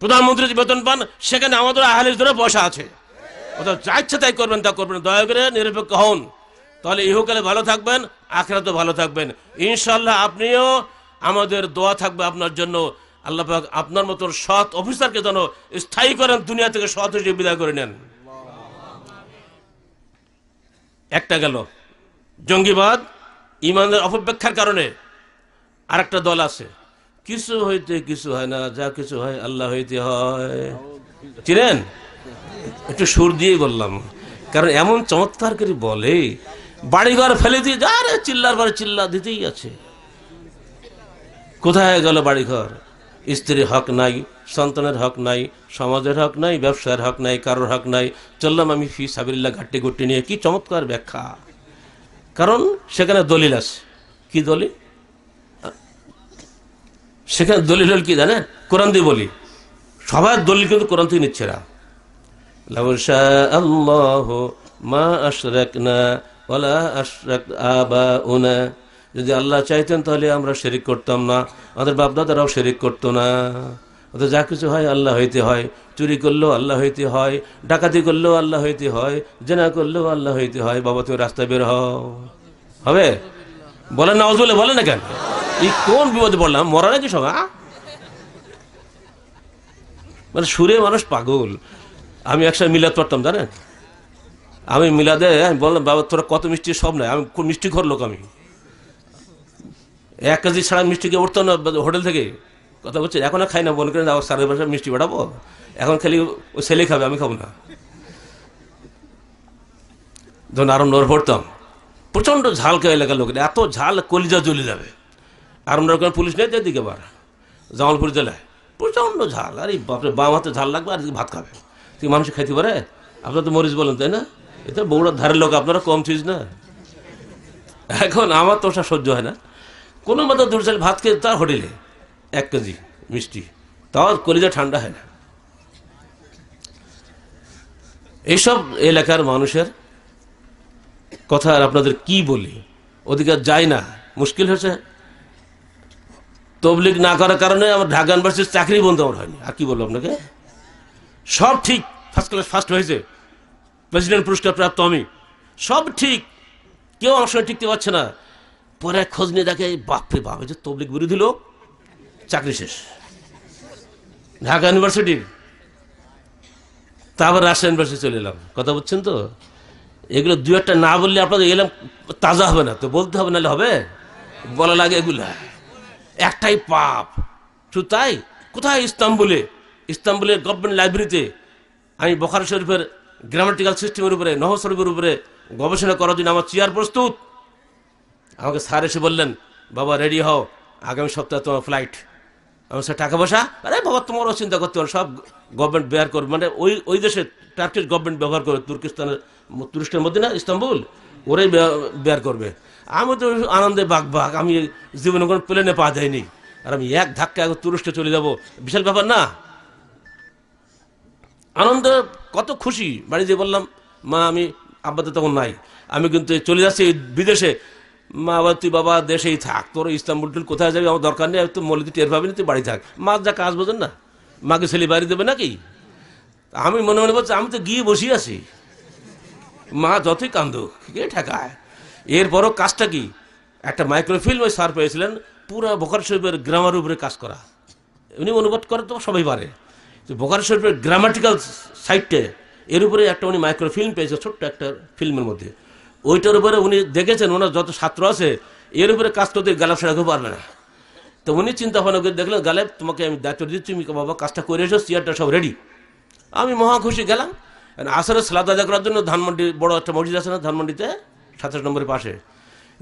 প্রধানমন্ত্রী যে বেতন পান সেখানে আমাদের আহলে হাদিসদের পয়সা আছে। অর্থাৎ যা ইচ্ছা তাই করবেন, তা করবেন। দয়া করে নিরপেক্ষ হন, তাহলে ইহকালে ভালো থাকবেন, আখিরাতে ভালো থাকবেন ইনশাআল্লাহ। আপনিও, আমাদের দোয়া থাকবে আপনার জন্য। আল্লাহ পাক আপনার মতো সৎ অফিসারকে যেন স্থায়ী করেন, দুনিয়া থেকে সৎ হিসেবে বিদায় করে নেন। একটা গেল জঙ্গিবাদ, ইমানের অপব্যাখ্যার কারণে আরেকটা দল আছে, কিছু হইতে কিছু হয় না, যা কিছু হয় আল্লাহ হইতে হয়। চিনেন? একটু সুর দিয়ে বললাম, কারণ এমন চমৎকার করে বলে, বাড়িঘর ফেলে দিয়ে যা রে চিল্লার পরে চিল্লা দিতেই আছে। কোথায় গেল বাড়িঘর? স্ত্রীর হক নাই, সন্তানের হক নাই, সমাজের হক নাই, ব্যবসার হক নাই, কারোর হক নাই। চললাম আমি ফি সাবিলিল্লাহ ঘাট্টি ঘুট্টি নিয়ে। কি চমৎকার ব্যাখ্যা! কারণ সেখানে দলিল আছে। কি দলিল? সেখানে দলিল হল কি জানেন? কোরআন দিয়ে বলি, সবার দলিল কিন্তু কোরআন থেকে নিচ্ছে না। লাউ শাআ আল্লাহু মা আশরাকনা ওয়ালা আশরাক আবাউনা, যদি আল্লাহ চাইতেন তাহলে আমরা শিরিক করতাম না, আমাদের বাপদাদারাও শিরিক করতো না। অর্থাৎ যা কিছু হয় আল্লাহ হইতে হয়। চুরি করলেও আল্লাহ হইতে হয়, ডাকাতি করলেও আল্লাহ হইতে হয়, জেনা করলেও আল্লাহ হইতে হয়। বাবা তুমি রাস্তায় বের হও, হবে? বলেন না অজুলে, বলেন না কেন? এই কোন বিপদে পড়লাম? মরা নাকি সব? মানে সুরে মানুষ পাগল। আমি একসাথে মিলাদ পড়তাম জানেন, আমি মিলাদে আমি বললাম বাবা তোরা কত মিষ্টি, সব নাই, আমি খুব মিষ্টি ঘর লোক, আমি 1 কেজি ছাড়া মিষ্টিকে উঠতো না হোটেল থেকে। কথা বলছে এখন আর খাই না, মনে করেন আবার সারের বাসায় মিষ্টি বাড়াবো, এখন খালি ওই ছেলে খাবে, আমি খাবো না। যখন আরো নর ভরতাম, প্রচন্ড ঝাল খায় এলাকার লোকের, এত ঝাল কলিজা জ্বলে যাবে। আর আমরা পুলিশ নেই যেদিকে বার জামালপুর জেলায় প্রচন্ড ঝাল। আরে বাপরে, বাম হাতে ঝাল লাগবে আর ভাত খাবে, তুই মানুষ খাইতে পারে? আপনারা তো মরিচ বলেন তাই না? এটা বগুড়ার ধারের লোক, আপনারা কম চিজ না। এখন আমার তো ওটা সহ্য হয় না, কোনো মতো দূর চাল ভাত খেয়ে তার হোটেলে 1 কেজি মিষ্টি, তাও কলিজা ঠান্ডা হয় না। এইসব এলাকার মানুষের কথা আর আপনাদের কি বলি, অধিকার যায় না। মুশকিল হচ্ছে তবলিগ না করার কারণে আমার ঢাকা ইউনিভার্সিটির চাকরি বন্ধ আমার হয়নি। আর কি বলবো আপনাকে, সব ঠিক, ফার্স্ট ক্লাস ফার্স্ট হয়েছে, প্রেসিডেন্ট পুরস্কার প্রাপ্ত আমি, সব ঠিক, কেউ আমার সঙ্গে টিকতে পারছে না। পরে খোঁজ নিয়ে দেখে বাপরে বাপ, যে তবলিগ বিরোধী লোক, চাকরি শেষ ঢাকা ইউনিভার্সিটির। তারপর রাজশাহী ইউনিভার্সিটি চলে এলাম। কথা বলছেন তো? এগুলো দু একটা না বললে আপনাদের এলাম তাজা হবে না, তো বলতে হবে, নাহলে হবে? বলা লাগে এগুলা একটাই পাপ। শুধু তাই, কোথায়? ইস্তাম্বুলের গভর্নমেন্ট লাইব্রেরিতে আমি বুখারী শরীফের গ্রামাটিক্যাল সিস্টেমের উপরে, নহজ শরীফের উপরে গবেষণা করার জন্য আমার চেয়ার প্রস্তুত। আমাকে স্যার এসে বললেন, বাবা রেডি হও, আগামী সপ্তাহে তোমার ফ্লাইট। আমার স্যার টাকা পয়সা? আরে বাবা, তোমারও চিন্তা করতে পারো, সব গভর্নমেন্ট বেয়ার করবে, মানে ওই দেশে টার্কিশ গভর্নমেন্ট ব্যবহার করে, তুরস্কের মধ্যে না ইস্তাম্বুল, ওরাই বেয়ার করবে। আমি তো আনন্দে বাঘ, আমি জীবনে কোনো প্লেনে পা যায়নি, আর আমি এক ধাক্কা তুরস্কে চলে যাব, বিশাল ব্যাপার না? আনন্দ, কত খুশি। বাড়ি যেয়ে বললাম, মা আমি, আব্বা তো তখন নাই, আমি কিন্তু চলে যাচ্ছি বিদেশে। মা আবার, তুই বাবা দেশেই থাক, তোর ইস্তাম্বুল টুল কোথায় যাবি আমার দরকার নেই, তো মলিতে টের পাবি না, তুই বাড়ি থাক। মা যা কাজ বোঝেন না, মাকে ছেলে বাড়ি দেবে নাকি? আমি মনে মনে বলছি, আমি তো গিয়ে বসে আছি, মা যতই কান্দুক কে ঠেকায়। এরপরও কাজটা কি, একটা মাইক্রোফিল্ম ওই স্যার পেয়েছিলেন, পুরো বুখারী শরীফের গ্রামার উপরে কাজ করা। উনি অনুবাদ করে তো সবাই পারে, বুখারী শরীফের গ্রামাটিক্যাল সাইটে এর উপরে একটা উনি মাইক্রোফিল্ম পেয়েছে, ছোট্ট একটা ফিল্মের মধ্যে। ওইটার উপরে উনি দেখেছেন ওনার যত ছাত্র আছে এর উপরে কাজ করতে গালাব সেরা কেউ পারবে না। তো উনি চিন্তা ভাবনা করে দেখলেন, গালেব তোমাকে আমি দায়িত্ব দিচ্ছি, তুমি বাবা কাজটা করে এসো, চেয়ারটা সব রেডি। আমি মহা খুশি গেলাম। আসরের সালাত আদায় করার জন্য ধানমন্ডি বড় একটা মসজিদ আছে না ধানমন্ডিতে, 27 নম্বরের পাশে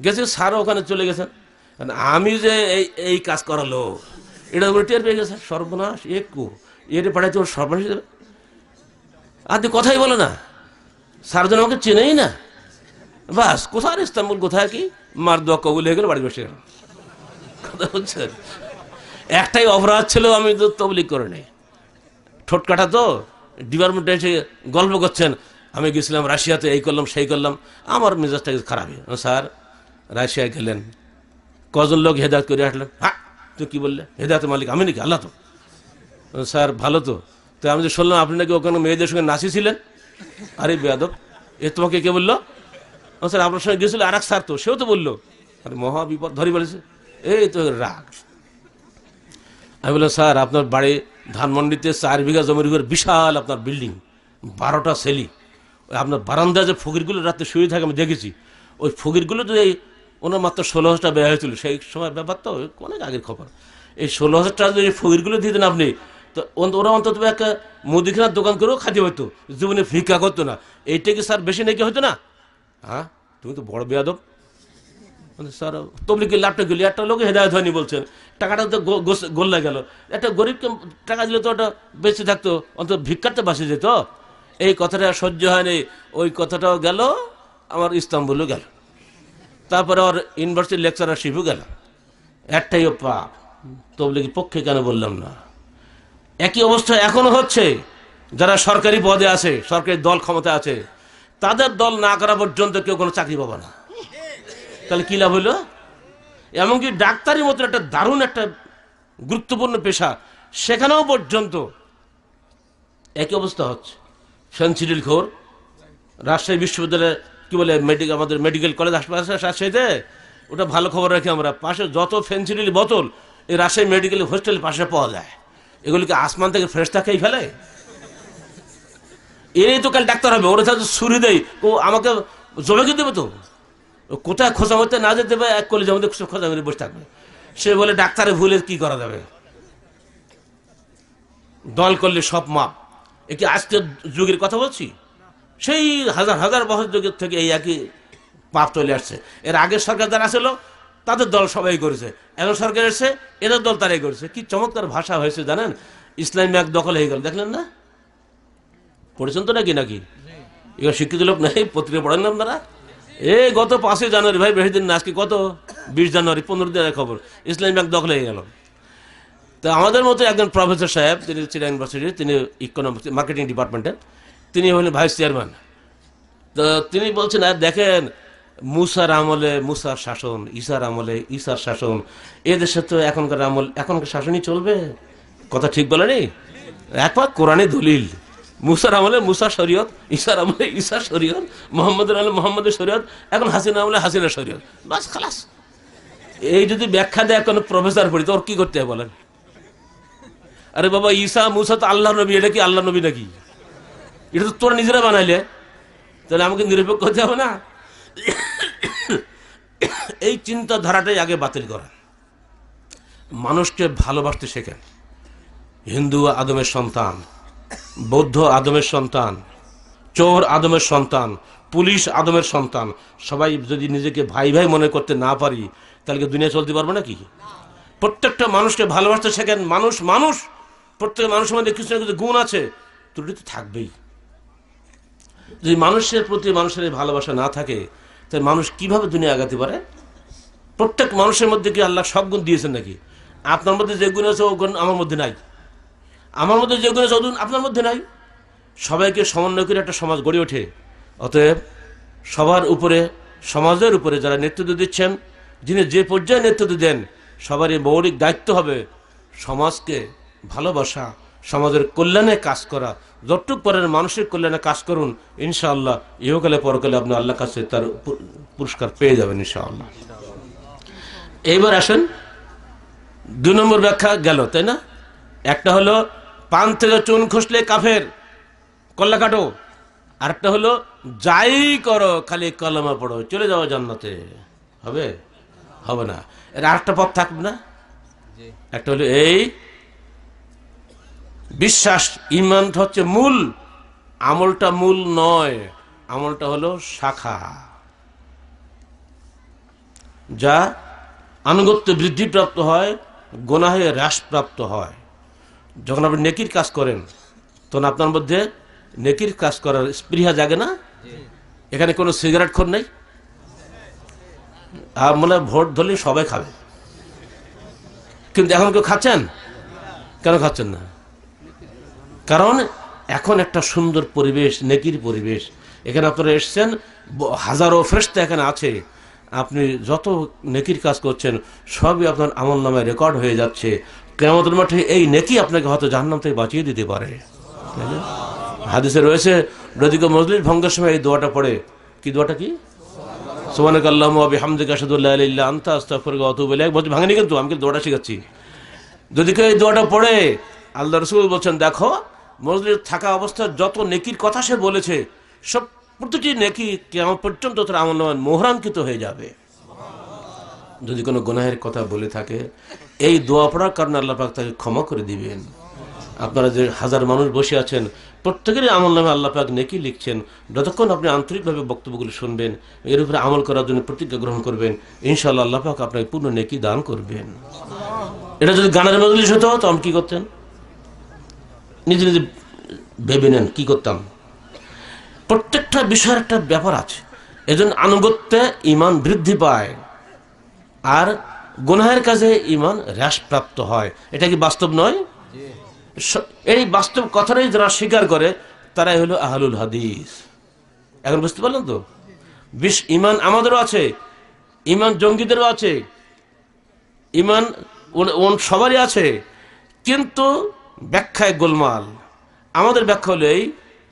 গেছি, স্যারও ওখানে চলে গেছেন। আমি যে এই কাজ করালো এটা উপরে টের পেয়ে গেছে, সর্বনাশ, একটু এর পাঠাইতে ওর সর্বনাশ দেবে। আপনি কথাই বলে না, স্যারজন আমাকে চেনেই না, বাস কোথায় ইস্তাম্বুল, কোথায় কি, মার দোয়া কবুল হয়ে গেল, বাড়ি বসে গেল। কথা বলছেন, একটাই অপরাধ ছিল, আমি তো তবলিগ করে নেই, ঠোঁট কাটা তো। ডিপার্টমেন্টে এসে গল্প করছেন, আমি গেছিলাম রাশিয়াতে, এই করলাম সেই করলাম, আমার মেজাজটা খারাপ। স্যার রাশিয়ায় গেলেন, কজন লোক হেদায়ত করে আসলেন? হ্যাঁ, তুই কী বললে? হেদায়তের মালিক আমি নাকি? আল্লাহ তো। স্যার ভালো তো। তো আমি যে শুনলাম আপনি নাকি ওখানে মেয়েদের সঙ্গে নাচিয়েছিলেন। আরে বেয়াদব, এ তোমাকে কে বললো? স্যার আপনার সঙ্গে গিয়েছিল আর এক স্যার, তো সেও তো বললো। আরে মহা বিপদ ধরি বলেছে, এই তো রাগ। আমি বললাম, স্যার আপনার বাড়ি ধানমন্ডিতে 4 বিঘা জমির উপর বিশাল আপনার বিল্ডিং, 12টা সেলি, ওই আপনার বারান্দায় যে ফকিরগুলো রাতে শুয়ে থাকে আমি দেখেছি, ওই ফকিরগুলো যদি ওনার মাত্র 16,000 টাকা ব্যয় হয়েছিল সেই সময়, ব্যাপার তো অনেক আগের খবর। এই 16,000 টাকা যদি ফকিরগুলো দিতেন আপনি, তো ওরা অন্তত একটা মুদিখানার দোকান করেও খাদ্য হতো, জীবনে ভিক্ষা করতো না। এইটা কি স্যার বেশি নাকি হতো না? হ্যাঁ, তুমি তো বড় বেয়াদব। স্যার তবলিগের লাভটা গেলি, একটা লোক হেদায়ত হয়নি বলছেন, টাকাটা তো গোল্লা গেল। একটা গরিবকে টাকা দিলে তো ওটা বেঁচে থাকতো, অন্তত ভিক্ষারটা বাঁচে যেত। এই কথাটা সহ্য হয়নি, ওই কথাটাও গেল, আমার ইস্তাম্বুলও গেল, তারপরে ওর ইউনিভার্সিটির লেকচারারশিপও গেল। একটাই পাপ, তবলিগের পক্ষে কেন বললাম না? একই অবস্থা এখনো হচ্ছে, যারা সরকারি পদে আছে, সরকারি দল ক্ষমতা আছে, তাদের দল না করা পর্যন্ত কেউ কোনো চাকরি পাবে না। তাহলে কি লাভ হইলো? এমনকি ডাক্তারির মতো একটা দারুণ একটা গুরুত্বপূর্ণ পেশা, সেখানেও পর্যন্ত একই অবস্থা হচ্ছে। ফেন্সিডিল খোর, রাজশাহী বিশ্ববিদ্যালয়ে কি বলে আমাদের মেডিকেল কলেজ হাসপাতাল রাজশাহীতে, ওটা ভালো খবর রাখি আমরা, পাশে যত ফেন্সিডিল বোতল এই রাজশাহী মেডিকেল হোস্টেলের পাশে পাওয়া যায়। এগুলিকে আসমান থেকে ফ্রেশটা খেয়ে ফেলে? এরই তো কাল ডাক্তার হবে, ওরা তাদের ছুরি দেয়, ও আমাকে জমে দেবে তো, কোথায় খোঁজা মধ্যে না যেতে পারে, এক কলেজের মধ্যে খোঁজা মেরে বসে থাকবে। সে বলে ডাক্তারের ভুলে কি করা যাবে, দল করলে সব মাপ। একটি আজকের যুগের কথা বলছি, সেই হাজার হাজার বছর যুগের থেকে এই একই পাপ চলে আসছে। এর আগের সরকার যারা ছিল তাদের দল সবাই করেছে, এখন সরকার এসছে এদের দল তারাই করেছে। কি চমৎকার ভাষা হয়েছে জানেন, ইসলামী এক দখল হয়ে গেল, দেখলেন না? পড়েছেন তো নাকি? এবার শিক্ষিত লোক নেই, পত্রিকা পড়েন না আপনারা? এই গত 5 জানুয়ারি, ভাই বেশি দিন না, আজকে কত 20 জানুয়ারি, 15 দিনের খবর, ইসলামী ব্যাংক দখল হয়ে গেল। তো আমাদের মতো একজন প্রফেসর সাহেব, তিনি চিটাগাং ইউনিভার্সিটির, তিনি ইকোনমিক্স মার্কেটিং ডিপার্টমেন্টের, তিনি হলেন ভাইস চেয়ারম্যান। তো তিনি বলছেন, আর দেখেন মুসার আমলে মুসার শাসন, ঈসার আমলে ঈসার শাসন, এদেশে তো এখনকার শাসনই চলবে। কথা ঠিক বলেনি? একবার কোরআনে দলিল, মুসার আমলে মুসার শরীয়ত, ঈসার আমলে ঈসার শরীয়ত, মোহাম্মদের আমলে মোহাম্মদের শরীয়ত, এখন হাসিনা আমলে হাসিনার শরীয়ত, বাস খালাস। এই যদি ব্যাখ্যা দেয় কোনো প্রফেসর পড়ি, তোর কি করতে হবে বলেন? আরে বাবা, ঈসা মুসা তো আল্লাহ নবী, এটা কি আল্লাহ নবী নাকি? এটা তো তোরা নিজেরা বানাইলে, তাহলে আমাকে নিরপেক্ষ হতে হবে না? এই চিন্তাধারাটাই আগে বাতিল করা। মানুষকে ভালোবাসতে শেখেন। হিন্দু আদমের সন্তান, বৌদ্ধ আদমের সন্তান, চোর আদমের সন্তান, পুলিশ আদমের সন্তান। সবাই যদি নিজেকে ভাই ভাই মনে করতে না পারি, তাহলে কি দুনিয়া চলতে পারবো নাকি? প্রত্যেকটা মানুষকে ভালোবাসতে শেখেন। মানুষ মানুষ, প্রত্যেক মানুষের মধ্যে কিছু না কিছু গুণ আছে, ত্রুটি তো থাকবেই। যদি মানুষের প্রতি মানুষের ভালোবাসা না থাকে, তাহলে মানুষ কিভাবে দুনিয়া আগাতে পারে? প্রত্যেক মানুষের মধ্যে কি আল্লাহ সব গুণ দিয়েছেন নাকি? আপনার মধ্যে যে গুণ আছে ও গুণ আমার মধ্যে নাই, আমার মধ্যে যে গুণ আছে ও গুণ আপনার মধ্যে নাই। সবাইকে সমন্বয় করে একটা সমাজ গড়ে ওঠে। অতএব সবার উপরে, সমাজের উপরে যারা নেতৃত্ব দিচ্ছেন, যিনি যে পর্যায়ে নেতৃত্ব দেন, সবারই মৌলিক দায়িত্ব হবে সমাজকে ভালোবাসা, সমাজের কল্যাণে কাজ করা। যতটুক পারেন মানুষের কল্যাণে কাজ করুন, ইনশাআল্লাহ ইহকালে পরকালে আপনি আল্লাহর কাছে তার পুরস্কার পেয়ে যাবেন ইনশাআল্লাহ। এইবার আসেন 2 নম্বর ব্যাখ্যা গেল, তাই না? একটা হলো পান থেকে চুন খসলে কাফের, কল্লা কাটো। আরেকটা হলো যাই করো খালি কলমা পড়ো, চলে যাও জান্নাতে। হবে? হবে না। এর আরেকটা পথ থাকবে না? একটা হলো এই বিশ্বাস, ঈমান হচ্ছে মূল, আমলটা মূল নয়। আমলটা হলো শাখা, যা আনুগত্য বৃদ্ধিপ্রাপ্ত হয়, গুনাহে হ্রাসপ্রাপ্ত হয়। যখন আপনি নেকির কাজ করেন, তখন আপনার মধ্যে নেকির কাজ করার স্পৃহা জাগে না? এখানে কোনো সিগারেট খোর নেই, আর মনে হয় ভোট ধরলে সবাই খাবে, কিন্তু এখন কেউ খাচ্ছেন? কেন খাচ্ছেন না? কারণ এখন একটা সুন্দর পরিবেশ, নেকির পরিবেশ। এখানে আপনারা এসছেন, হাজারো ফেরেশতা এখানে আছে। আপনি যত নেকির কাজ করছেন সবই আপনার আমল নামায় রেকর্ড হয়ে যাচ্ছে। কিয়ামতের মাঠে এই নেকি আপনাকে হয়তো জাহান্নাম থেকে বাঁচিয়ে দিতে পারে। হাদিসে রয়েছে, যদি কেউ মজলিস ভঙ্গের সময় এই দোয়াটা পড়ে, কি দোয়াটা? কি? সুবহানাকা আল্লাহুম্মা ওয়া বিহামদিকা আশহাদু আল্লা ইলাহা ইল্লা আনতা আস্তাগফিরুকা ওয়া আতুবু ইলাইক। বলতে ভাঙেনি কিন্তু, আমি কিন্তু দোয়াটা শিখাচ্ছি। যদি কেউ এই দোয়াটা পড়ে, আল্লাহ রাসূল বলছেন, দেখো মজলিস থাকা অবস্থায় যত নেকির কথা সে বলেছে, সব প্রতিটি নেকি কিয়ামত পর্যন্ত তার আমলনামায় মোহরাঙ্কিত হয়ে যাবে। যদি কোনো গুনাহের কথা বলে থাকে, এই দোয়া পড়ার কারণে আল্লাহ পাক তাকে ক্ষমা করে দিবেন। আপনারা যে হাজার মানুষ বসে আছেন, প্রত্যেকেরই আমলনামে আল্লাহ পাক নেকি লিখছেন। যতক্ষণ আপনি আন্তরিকভাবে বক্তব্যগুলো শুনবেন, এর উপরে আমল করার জন্য প্রতিজ্ঞা গ্রহণ করবেন, ইনশাআল্লাহ আল্লাহ পাক আপনাকে পূর্ণ নেকি দান করবেন। এটা যদি গানের মজলিস হতো, তো আমি কি করতেন? নিজে নিজে ভেবে নেন কি করতাম। প্রত্যেকটা বিষয়ের একটা ব্যাপার আছে। এজন্য আনুগত্যে ঈমান বৃদ্ধি পায়, আর গুনাহের কাজে ঈমান হ্রাসপ্রাপ্ত হয়। এটা কি বাস্তব নয়? এই বাস্তব কথাটাই যারা স্বীকার করে, তারাই হলো আহলুল হাদিস। এখন বুঝতে পারলেন তো? ঈমান আমাদেরও আছে, ঈমান জঙ্গিদেরও আছে, ঈমান সবারই আছে, কিন্তু ব্যাখ্যায় গোলমাল। আমাদের ব্যাখ্যা হলো এই,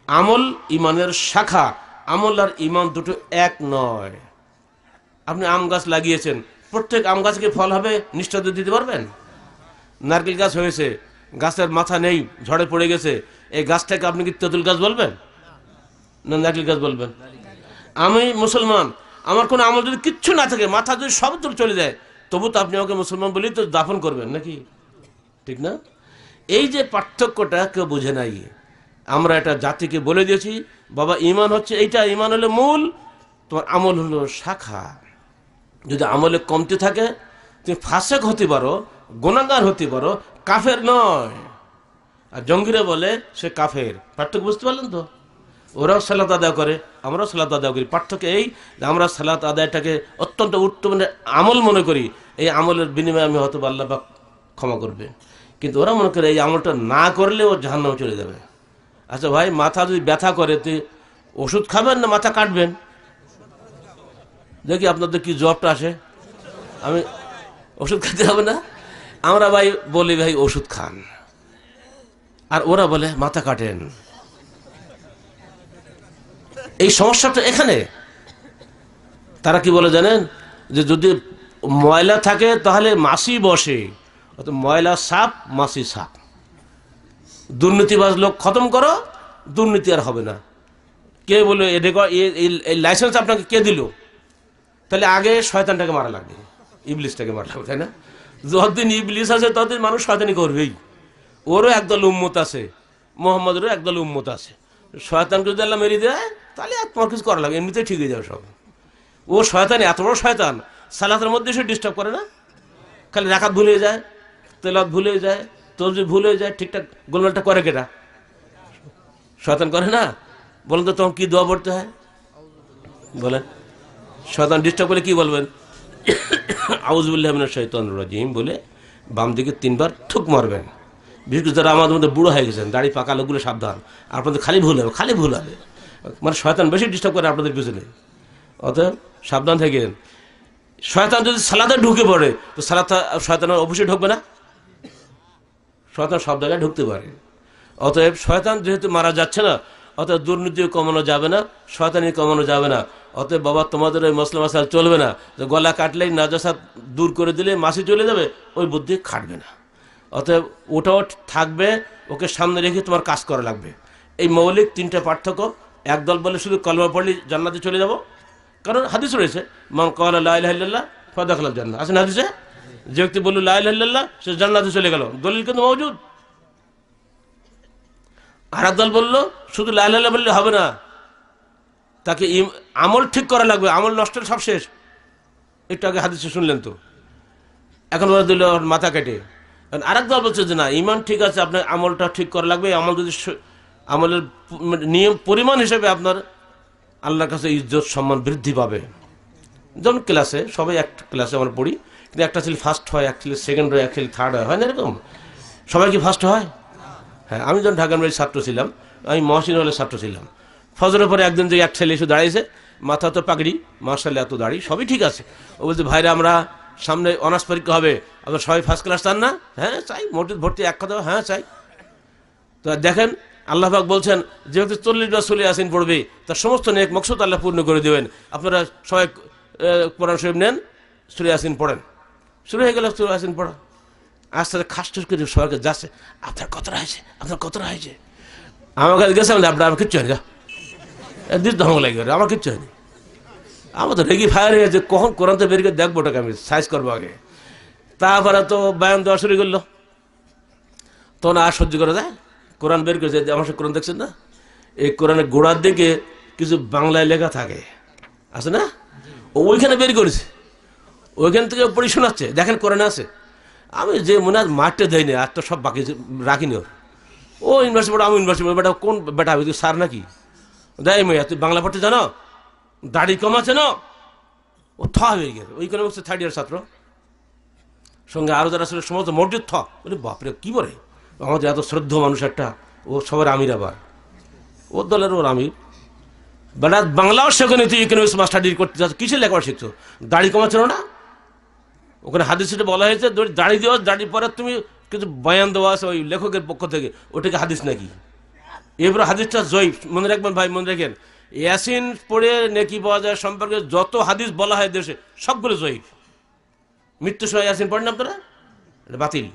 আমল ঈমানের শাখা, আমল আর ঈমান দুটো এক নয়। আপনি আম গাছ লাগিয়েছেন, প্রত্যেক আম গাছকে ফল হবে নিশ্চয় দিতে পারবেন? নারকেল গাছ হয়েছে, গাছের মাথা নেই, ঝড়ে পড়ে গেছে, এই গাছটাকে আপনি কি তেঁতুল গাছ বলবেন না নারকেল গাছ বলবেন? আমি মুসলমান, আমার কোনো আমল যদি কিচ্ছু না থাকে, মাথা যদি সব দূর চলে যায়, তবু তো আপনি আমাকে মুসলমান বলেই তো দাফন করবেন নাকি? ঠিক না? এই যে পার্থক্যটা কেউ বুঝে নাই। আমরা এটা জাতিকে বলে দিয়েছি, বাবা ঈমান হচ্ছে এইটা, ঈমান হলো মূল, তোমার আমল হলো শাখা। যদি আমলে কমতে থাকে, তুমি ফাসেক হতে পারো, গুনাহগার হতে পারো, কাফের নয়। আর জঙ্গিরা বলে সে কাফের। পার্থক্য বুঝতে পারলেন তো? ওরাও সালাত আদায় করে, আমরাও সালাত আদায় করি। পার্থক্য এই যে আমরা সালাত আদায়টাকে অত্যন্ত উত্তম আমল মনে করি, এই আমলের বিনিময়ে আমি হয়তো আল্লাহ পাক ক্ষমা করবে। কিন্তু ওরা মনে করে এই আমলটা না করলে ও জাহান্নামে চলে যাবে। আচ্ছা ভাই, মাথা যদি ব্যথা করে, তুই ওষুধ খাবেন না মাথা কাটবেন? দেখি আপনাদের কি জবাবটা আসে। আমি ওষুধ খেতে হবে না? আমরা ভাই বলি ভাই ওষুধ খান, আর ওরা বলে মাথা কাটেন। এই সমস্যাটা এখানে। তারা কি বলে জানেন, যে যদি ময়লা থাকে তাহলে মাছি বসে, অর্থাৎ ময়লা সাপ মাছি সাপ। দুর্নীতিবাজ লোক খতম করো, দুর্নীতি আর হবে না। কে বলে এই লাইসেন্স আপনাকে কে দিল? তাহলে আগে শয়তানটাকে মারা লাগবে, ইবলিসটাকে মারা লাগবে, তাই না? যতদিন ইবলিস আছে ততদিন মানুষ শয়তানি করবেই। ওরও একদল উম্মত আছে, মোহাম্মদেরও একদল উম্মত আছে। শয়তানকে যদি আল্লাহ মেরে দেয় তাহলে আর তোমার কিছু করা লাগবে, এমনিতেই ঠিক হয়ে যাবে সব। ও শয়তান, এত বড় শয়তান, সালাতের মধ্যে সে ডিস্টার্ব করে না, খালি রাকাত ভুলে যায়, তেলাওয়াত ভুলে যায়, তসবিহ ভুলে যায়, ঠিকঠাক গোলমালটা করে কেটা? শয়তান করে না? বলেন তো তখন কি দোয়া পড়তে হয় বলেন? শয়তান ডিস্টার্ব করলে কি বলবেন? আউযু বিল্লাহি মিনাশ শাইতানির রাজিম বলে বাম দিকে 3 বার ঠুক মারবেন। বিশেষ করে যারা আমাদের মধ্যে বুড়ো হয়ে গেছেন, দাড়ি পাকা লোকগুলো সাবধান, আপনাদের খালি ভুল হবে, খালি ভুল হবে। মানে শয়তান বেশি ডিস্টার্ব করে আপনাদের পিছনে, অতএব সাবধান থাকেন। শয়তান যদি সালাতে ঢুকে পড়ে তো সালাত শয়তানের অবশ্যই ঢুকবে না? শয়তান সব জায়গায় ঢুকতে পারে। অতএব শয়তান যেহেতু মারা যাচ্ছে না, অতএব দুর্নীতিও কমানো যাবে না, শয়তানি কমানো যাবে না। অতএব বাবা তোমাদের ওই মসলা মশাল চলবে না, যে গলা কাটলেই নাজাসাত দূর করে দিলে মাছি চলে যাবে, ওই বুদ্ধি খাটবে না। অতএব ওটাও থাকবে, ওকে সামনে রেখে তোমার কাজ করা লাগবে। এই মৌলিক 3টা পার্থক্য। একদল বলে শুধু কলমা পড়লে জান্নাতে চলে যাব, কারণ হাদিস রয়েছে, মান ক্বালা লা ইলাহা ইল্লাল্লাহ ফাদাখালাল জান্নাহ, আছে না হাদিসে? যে ব্যক্তি বলল লা ইলাহা ইল্লাল্লাহ সে জান্নাতে চলে গেল, দলিল কিন্তু মওজুদ। আর একদল বলল শুধু লা ইলাহা ইল্লাল্লাহ বললে হবে না, তাকে আমল ঠিক করা লাগবে, আমল নষ্টের সব শেষ। একটু আগে হাদিসে শুনলেন তো, এখন ওরা দিল মাথা কেটে। আরেক দল বলছে যে না, ইমান ঠিক আছে, আপনার আমলটা ঠিক করা লাগবে। আমল যদি আমলের নিয়ম পরিমাণ হিসেবে আপনার আল্লাহর কাছে ইজ্জত সম্মান বৃদ্ধি পাবে। যেমন ক্লাসে সবাই একটা ক্লাসে আমরা পড়ি, কিন্তু একটা ছেলে ফার্স্ট হয়, এক ছেলে সেকেন্ড হয়, এক ছেলে থার্ড হয়, না এরকম? সবাই কি ফার্স্ট হয়? হ্যাঁ, আমি যখন ঢাকা ইউনিভার্সিটির ছাত্র ছিলাম, আমি মহসিন হলের ছাত্র ছিলাম। ফজরের পরে একদিন যে এক ছেলে এসে দাঁড়িয়েছে, মাথা তো পাগড়ি, মাশাআল্লাহ এত দাড়ি, সবই ঠিক আছে। ও বলছে ভাইরা আমরা সামনে অনার্স পরীক্ষা হবে, আপনার সবাই ফার্স্ট ক্লাস চান না? হ্যাঁ চাই। মোটে ভর্তি এক কথা, হ্যাঁ চাই। তো দেখেন আল্লাহ পাক বলছেন যে ব্যক্তি 40 বার সূরা ইয়াসিন পড়বে তার সমস্ত নেক মকসদ আল্লাহ পূর্ণ করে দেবেন। আপনারা সবাই কোরআন শরীফ নেন, সূরা ইয়াসিন পড়েন। শুরু হয়ে গেল সূরা ইয়াসিন পড়া। আস্তে আস্তে খাস করে সবাইকে যাচ্ছে, আপনার কতটা হয়েছে, আপনার কতটা হয়েছে? আমার কাছে গেছে, আপনার আমার কিচ্ছু হয়নি, দিস ধর্ম লাগে, আমার কিচ্ছু হয়নি। আমার তো রেগি ফায়ার হয়ে গেছে, কখন কোরআন তো বেরিয়ে দেখবো, ওটাকে আমি সাইজ করবো আগে। তারপরে তো বয়ান দেওয়া শুরু করলো, তখন আর সহ্য করা যায়? কোরআন বের করেছে, আমার সে কোরআন দেখছেন না, এই কোরআনের গোড়ার দিকে কিছু বাংলায় লেখা থাকে, আছে না? ওইখানে বের করেছে, ওইখান থেকে পড়ি শোনাচ্ছে, দেখেন কোরআনে আছে। আমি যে মনে হয় মাঠটা দেয়নি, আর তো সব বাকি রাখিনি। ওর ও ইউনিভার্সিটি পড়ে, আমি ইউনিভার্সিটি পড়ে, বেটা কোন বেটা তুই স্যার নাকি? দেয় মেয়া তুই বাংলা পড়তে জানো, দাড়ি কম আছে না? ও থ হয়ে গেছে, ওইখানে বলছে 3rd ইয়ার ছাত্র, সঙ্গে আরও যারা ছিল সমস্ত মসজিদ থ। বলে বাপরে কি বলে, আমাদের এত শ্রদ্ধ মানুষ একটা, ও সবার আমির, আবার ওর দলের ওর আমির। বেটা বাংলাও শেখনি, তুই ইকোনমিক্স মাস্টার ডিগ্রি করতে যাচ্ছ, কিসের লেখাপড়া শিখছো? দাড়ি কমাচ্ছিল না? ওখানে হাদিসে বলা হয়েছে দাড়ি দেওয়া, দাড়ি পরে তুমি কিছু বয়ান দেওয়া আছে ওই লেখকের পক্ষ থেকে, ওটাকে হাদিস নাকি? এবার হাদিসটা জয়ীফ, মনে রাখবেন ভাই, মনে রাখেন, ইয়াসিন পড়ে নেকি পাওয়া যায় সম্পর্কে যত হাদিস বলা হয় দেশে সবগুলো জয়ীফ। মৃত্যু সময় ইয়াসিন পড়েন আপনারা, এটা বাতিল।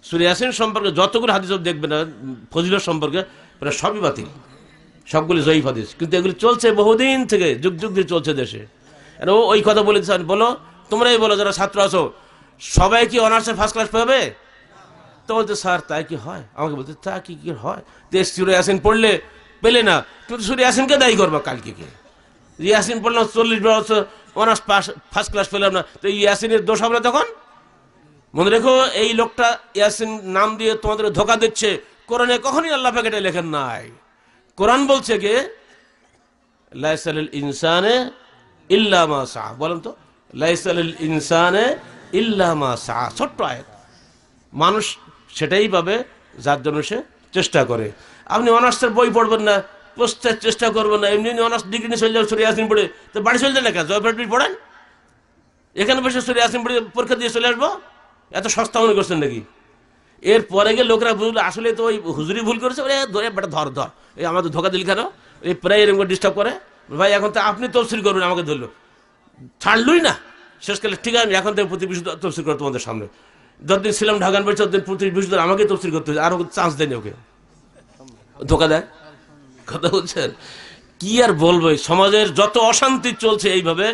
সূরা ইয়াসিন সম্পর্কে যতগুলো হাদিস দেখবেন না ফজিলত সম্পর্কে, মানে সবই বাতিল, সবগুলো জয়ীফ হাদিস। কিন্তু এগুলি চলছে বহুদিন থেকে, যুগ যুগ দিয়ে চলছে দেশে। আর ও ওই কথা বলে বলো, তোমরাই বলো যারা ছাত্র আছো, সবাই কি অনার্সে ফার্স্ট ক্লাস পাবে? তো বলতে স্যার তাই কি হয়? আমাকে বলতে তা কি কি হয়, সূরা ইয়াসিন পড়লে পেলে না, তুমি সূরা ইয়াসিনকে দায়ী করবা কালকে কে? ইয়াসিন পড়লাম 40 বছর অনার্স ফার্স্ট ক্লাস পেলাম না, তো ইয়াসিনের দোষ হবে না তখন? মনে রেখো, এই লোকটা ইয়াসিন নাম দিয়ে তোমাদের ধোকা দিচ্ছে। কোরআনে কখনই আল্লাহ পাক এটা লেখেন নাই। কোরআন বলছে কে লাইসা লিল ইনসানে ইল্লা মা সা, বলেন তো, লাইসা লিল ইনসানে ইল্লা মা সা, ছোট্ট আয়াত। মানুষ সেটাই পাবে যার জন্য সে চেষ্টা করে। আপনি অনার্সের বই পড়বেন না, পোস্টের চেষ্টা করবেন না, এমনি অনার্স ডিগ্রি নিয়ে চলে যাবেন সূরা ইয়াসিন পড়ে, তো বাড়ি চলে যান না কেন? জয়ফ্রাটি পড়েন, এখানে বসে সূরা ইয়াসিন পড়ে পরীক্ষা দিয়ে চলে আসবো, এত সস্তা মনে করছেন নাকি? এরপরে গিয়ে লোকরা বুঝলো আসলে তো ওই হুজুরি ভুল করেছে, ধরে বেটা ধর ধর, এই আমাদের ধোকা দিল কেন? এই প্রায় এরকম ডিস্টার্ব করে, ভাই এখন তো আপনি তফসিল করবেন, আমাকে ধরলো, ছাড়লই না। শেষকালে ঠিক আছে এখন থেকে প্রতি বিশুদ্ধ তফসিল করে তোমাদের সামনে, যতদিন ছিলাম ঢাকান বেড়ে ততদিন প্রতি বিশুদ্ধ আমাকে তফসিল করতে হচ্ছে, আর ওকে চান্স দেয়নি, ওকে ধোকা দেয়। কথা বলছেন কি আর বলবো, সমাজের যত অশান্তি চলছে এইভাবে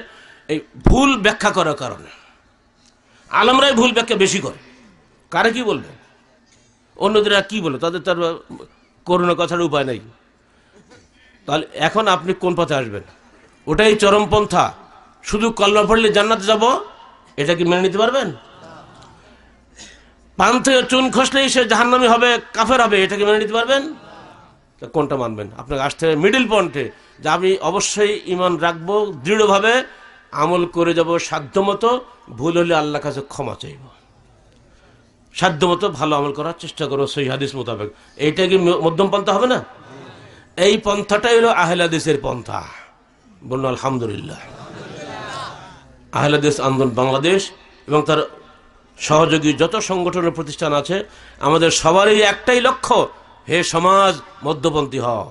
এই ভুল ব্যাখ্যা করার কারণে। আলেমরাই ভুল ব্যাখ্যা বেশি করে, কারে কি বলবে, অন্যদের কি বলে, তাদের তার করোনা কথার উপায় নেই। তাহলে এখন আপনি কোন পথে আসবেন? ওটাই চরমপন্থা, শুধু কলমা পড়লে জান্নাতে যাব, এটা কি মেনে নিতে পারবেন? পান থেকে চুন খসলেই সে জাহান্নামী হবে, কাফের হবে, এটা কি মেনে নিতে পারবেন? কোনটা মানবেন? আপনাকে আসতে হবে মিডিল পয়েন্টে, যে আমি অবশ্যই ঈমান রাখবো, দৃঢ়ভাবে আমল করে যাব, সাধ্যমতো, ভুল হলে আল্লাহর কাছে ক্ষমা চাইব, সাধ্যমতো ভালো আমল করার চেষ্টা করো সহিহ হাদিস মোতাবেক। এইটা কি মধ্যম পন্থা হবে না? এই পন্থাটাই হলো আহলে হাদিসের পন্থা। বলুন আলহামদুলিল্লাহ। আহলে হাদিস আন্দোলন বাংলাদেশ এবং তার সহযোগী যত সংগঠনের প্রতিষ্ঠান আছে, আমাদের সবারই একটাই লক্ষ্য, হে সমাজ মধ্যপন্থী হও।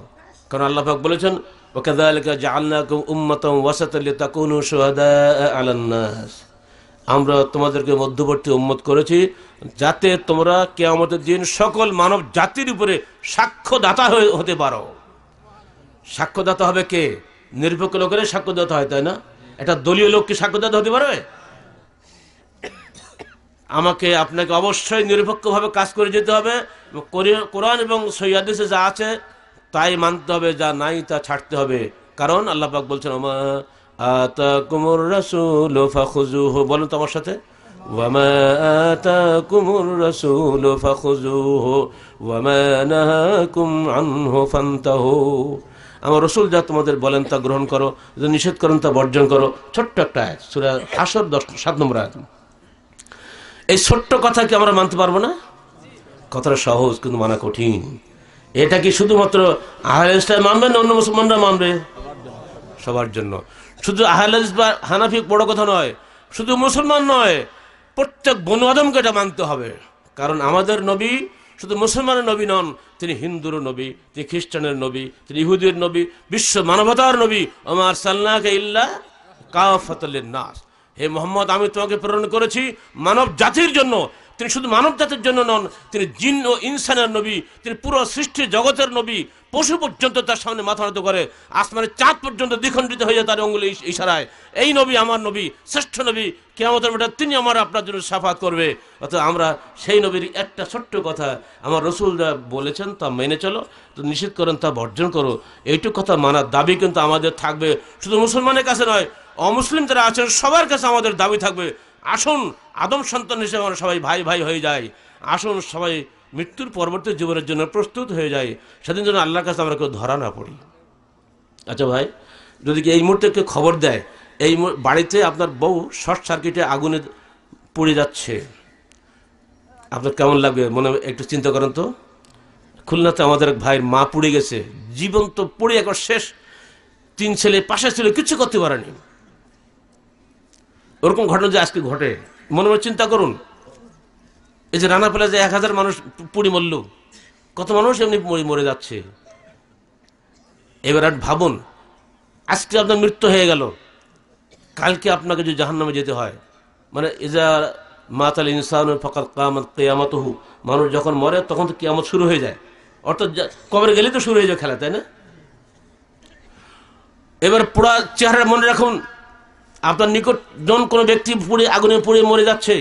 কারণ আল্লাহ পাক বলেছেন, ওয়াকাযালিকা জাআলনাকুম উম্মাতান ওয়াসাতান লিতাকুনু শুহাদাআ আলান নাস, আমরা তোমাদেরকে মধ্যবর্তী উম্মত করেছি যাতে তোমরা কিয়ামতের দিন সকল মানব জাতির উপরে সাক্ষ্যদাতা হতে পারো। সাক্ষ্যদাতা হবে কে? নিরপেক্ষ লোকের সাক্ষ্যদাতা হয়, তাই না? এটা দলীয় লোক কি সাক্ষ্যদাতা হতে পারবে? আমাকে আপনাকে অবশ্যই নিরপেক্ষভাবে কাজ করে যেতে হবে, কোরআন এবং সহিহ হাদিসে যা আছে তাই মানতে হবে, যা নাই তা ছাড়তে হবে। কারণ আল্লাহ পাক বলছেন, ওমা আতাকুমুর রাসূলু ফাখুযুহু, বলুন তো আমার সাথে, ওয়ামা আতাকুমুর রাসূলু ফাখুযুহু ওয়ামা নাহাকুম আনহু ফান্তাহু, আমার রসুল যা তোমাদের বলেন তা গ্রহণ করো, যা নিষেধ করেন তা বর্জন করো। ছোট্ট একটা আয়াত, সূরা হাশর 7 নম্বর আয়াত। এই ছোট্ট কথা কি আমরা মানতে পারবো না? কথাটা সহজ কিন্তু মানা কঠিন। এটা কি শুধুমাত্র আহলে হাদিসরা মানবে না অন্য মুসলমানরা মানবে? সবার জন্য। শুধু আহলে হাদিস বা হানাফি বড় কথা নয়, শুধু মুসলমান নয়, প্রত্যেক বনু আদমকে এটা মানতে হবে। কারণ আমাদের নবী শুধু মুসলমানের নবী নন, তিনি হিন্দুর নবী, তিনি খ্রিস্টানের নবী, তিনি ইহুদির নবী, বিশ্ব মানবতার নবী। ওমা আরসালনাকা ইল্লা কাফাতাল লিন-নাস, হে মুহাম্মদ আমি তোমাকে প্রেরণ করেছি মানব জাতির জন্য। তিনি শুধু মানব জাতির জন্য নন, তিনি জিন ও ইনসানের নবী, তিনি পুরো সৃষ্টি জগতের নবী। পশু পর্যন্ত তার সামনে মাথা নত করে, আসমানের চাঁদ পর্যন্ত দ্বিখণ্ডিত হয়ে যায় তার অঙ্গুলি ইশারায়। এই নবী আমার নবী, শ্রেষ্ঠ নবী, কিয়ামতের মাঠে তিনি আমার আপনার জন্য শাফাত করবে। অর্থাৎ আমরা সেই নবীর একটা ছোট্ট কথা, আমার রসুল যা বলেছেন তা মেনে চলো, তো নিষেধ করেন তা বর্জন করো, এইটুকু কথা মানার দাবি কিন্তু আমাদের থাকবে। শুধু মুসলমানের কাছে নয়, অমুসলিম যারা আছেন সবার কাছে আমাদের দাবি থাকবে। আসুন আদম সন্তান হিসেবে আমরা সবাই ভাই ভাই হয়ে যাই। আসুন সবাই মৃত্যুর পরবর্তী জীবনের জন্য প্রস্তুত হয়ে যায়, সেদিন যেন আল্লাহর কাছে আমরা কেউ ধরা না পড়ি। আচ্ছা ভাই, যদি কি এই মুহূর্তে কেউ খবর দেয় এই বাড়িতে আপনার বউ শর্ট সার্কিটে আগুনে পুড়ে যাচ্ছে, আপনার কেমন লাগবে? মনে একটু চিন্তা করেন তো। খুলনাতে আমাদের এক ভাইয়ের মা পুড়ে গেছে, জীবন্ত পুড়ে একবার শেষ। 3 ছেলে পাশে ছিল, কিছু করতে পারেনি। ওরকম ঘটনা যে আজকে ঘটে, মনে মনে চিন্তা করুন। এই যে রানা প্লাজে 1000 মানুষ পুড়ে মরল, কত মানুষ এমনি মরে যাচ্ছে। এবার আর ভাবুন, আজকে আপনার মৃত্যু হয়ে গেল, কালকে আপনাকে যদি জাহান্নামে যেতে হয়, মানে ইজা মাতাল ইনসানু ফাকাদ কামাত কিয়ামাতুহু, মানুষ যখন মরে তখন তো কিয়ামত শুরু হয়ে যায়। অর্থাৎ কবরে গেলে তো শুরু হয়ে যায় খেলা, তাই না? এবার পুরা চেহারা মনে রাখুন, আপনার নিকট জন কোনো ব্যক্তি পুড়ে আগুনে পুড়ে মরে যাচ্ছে,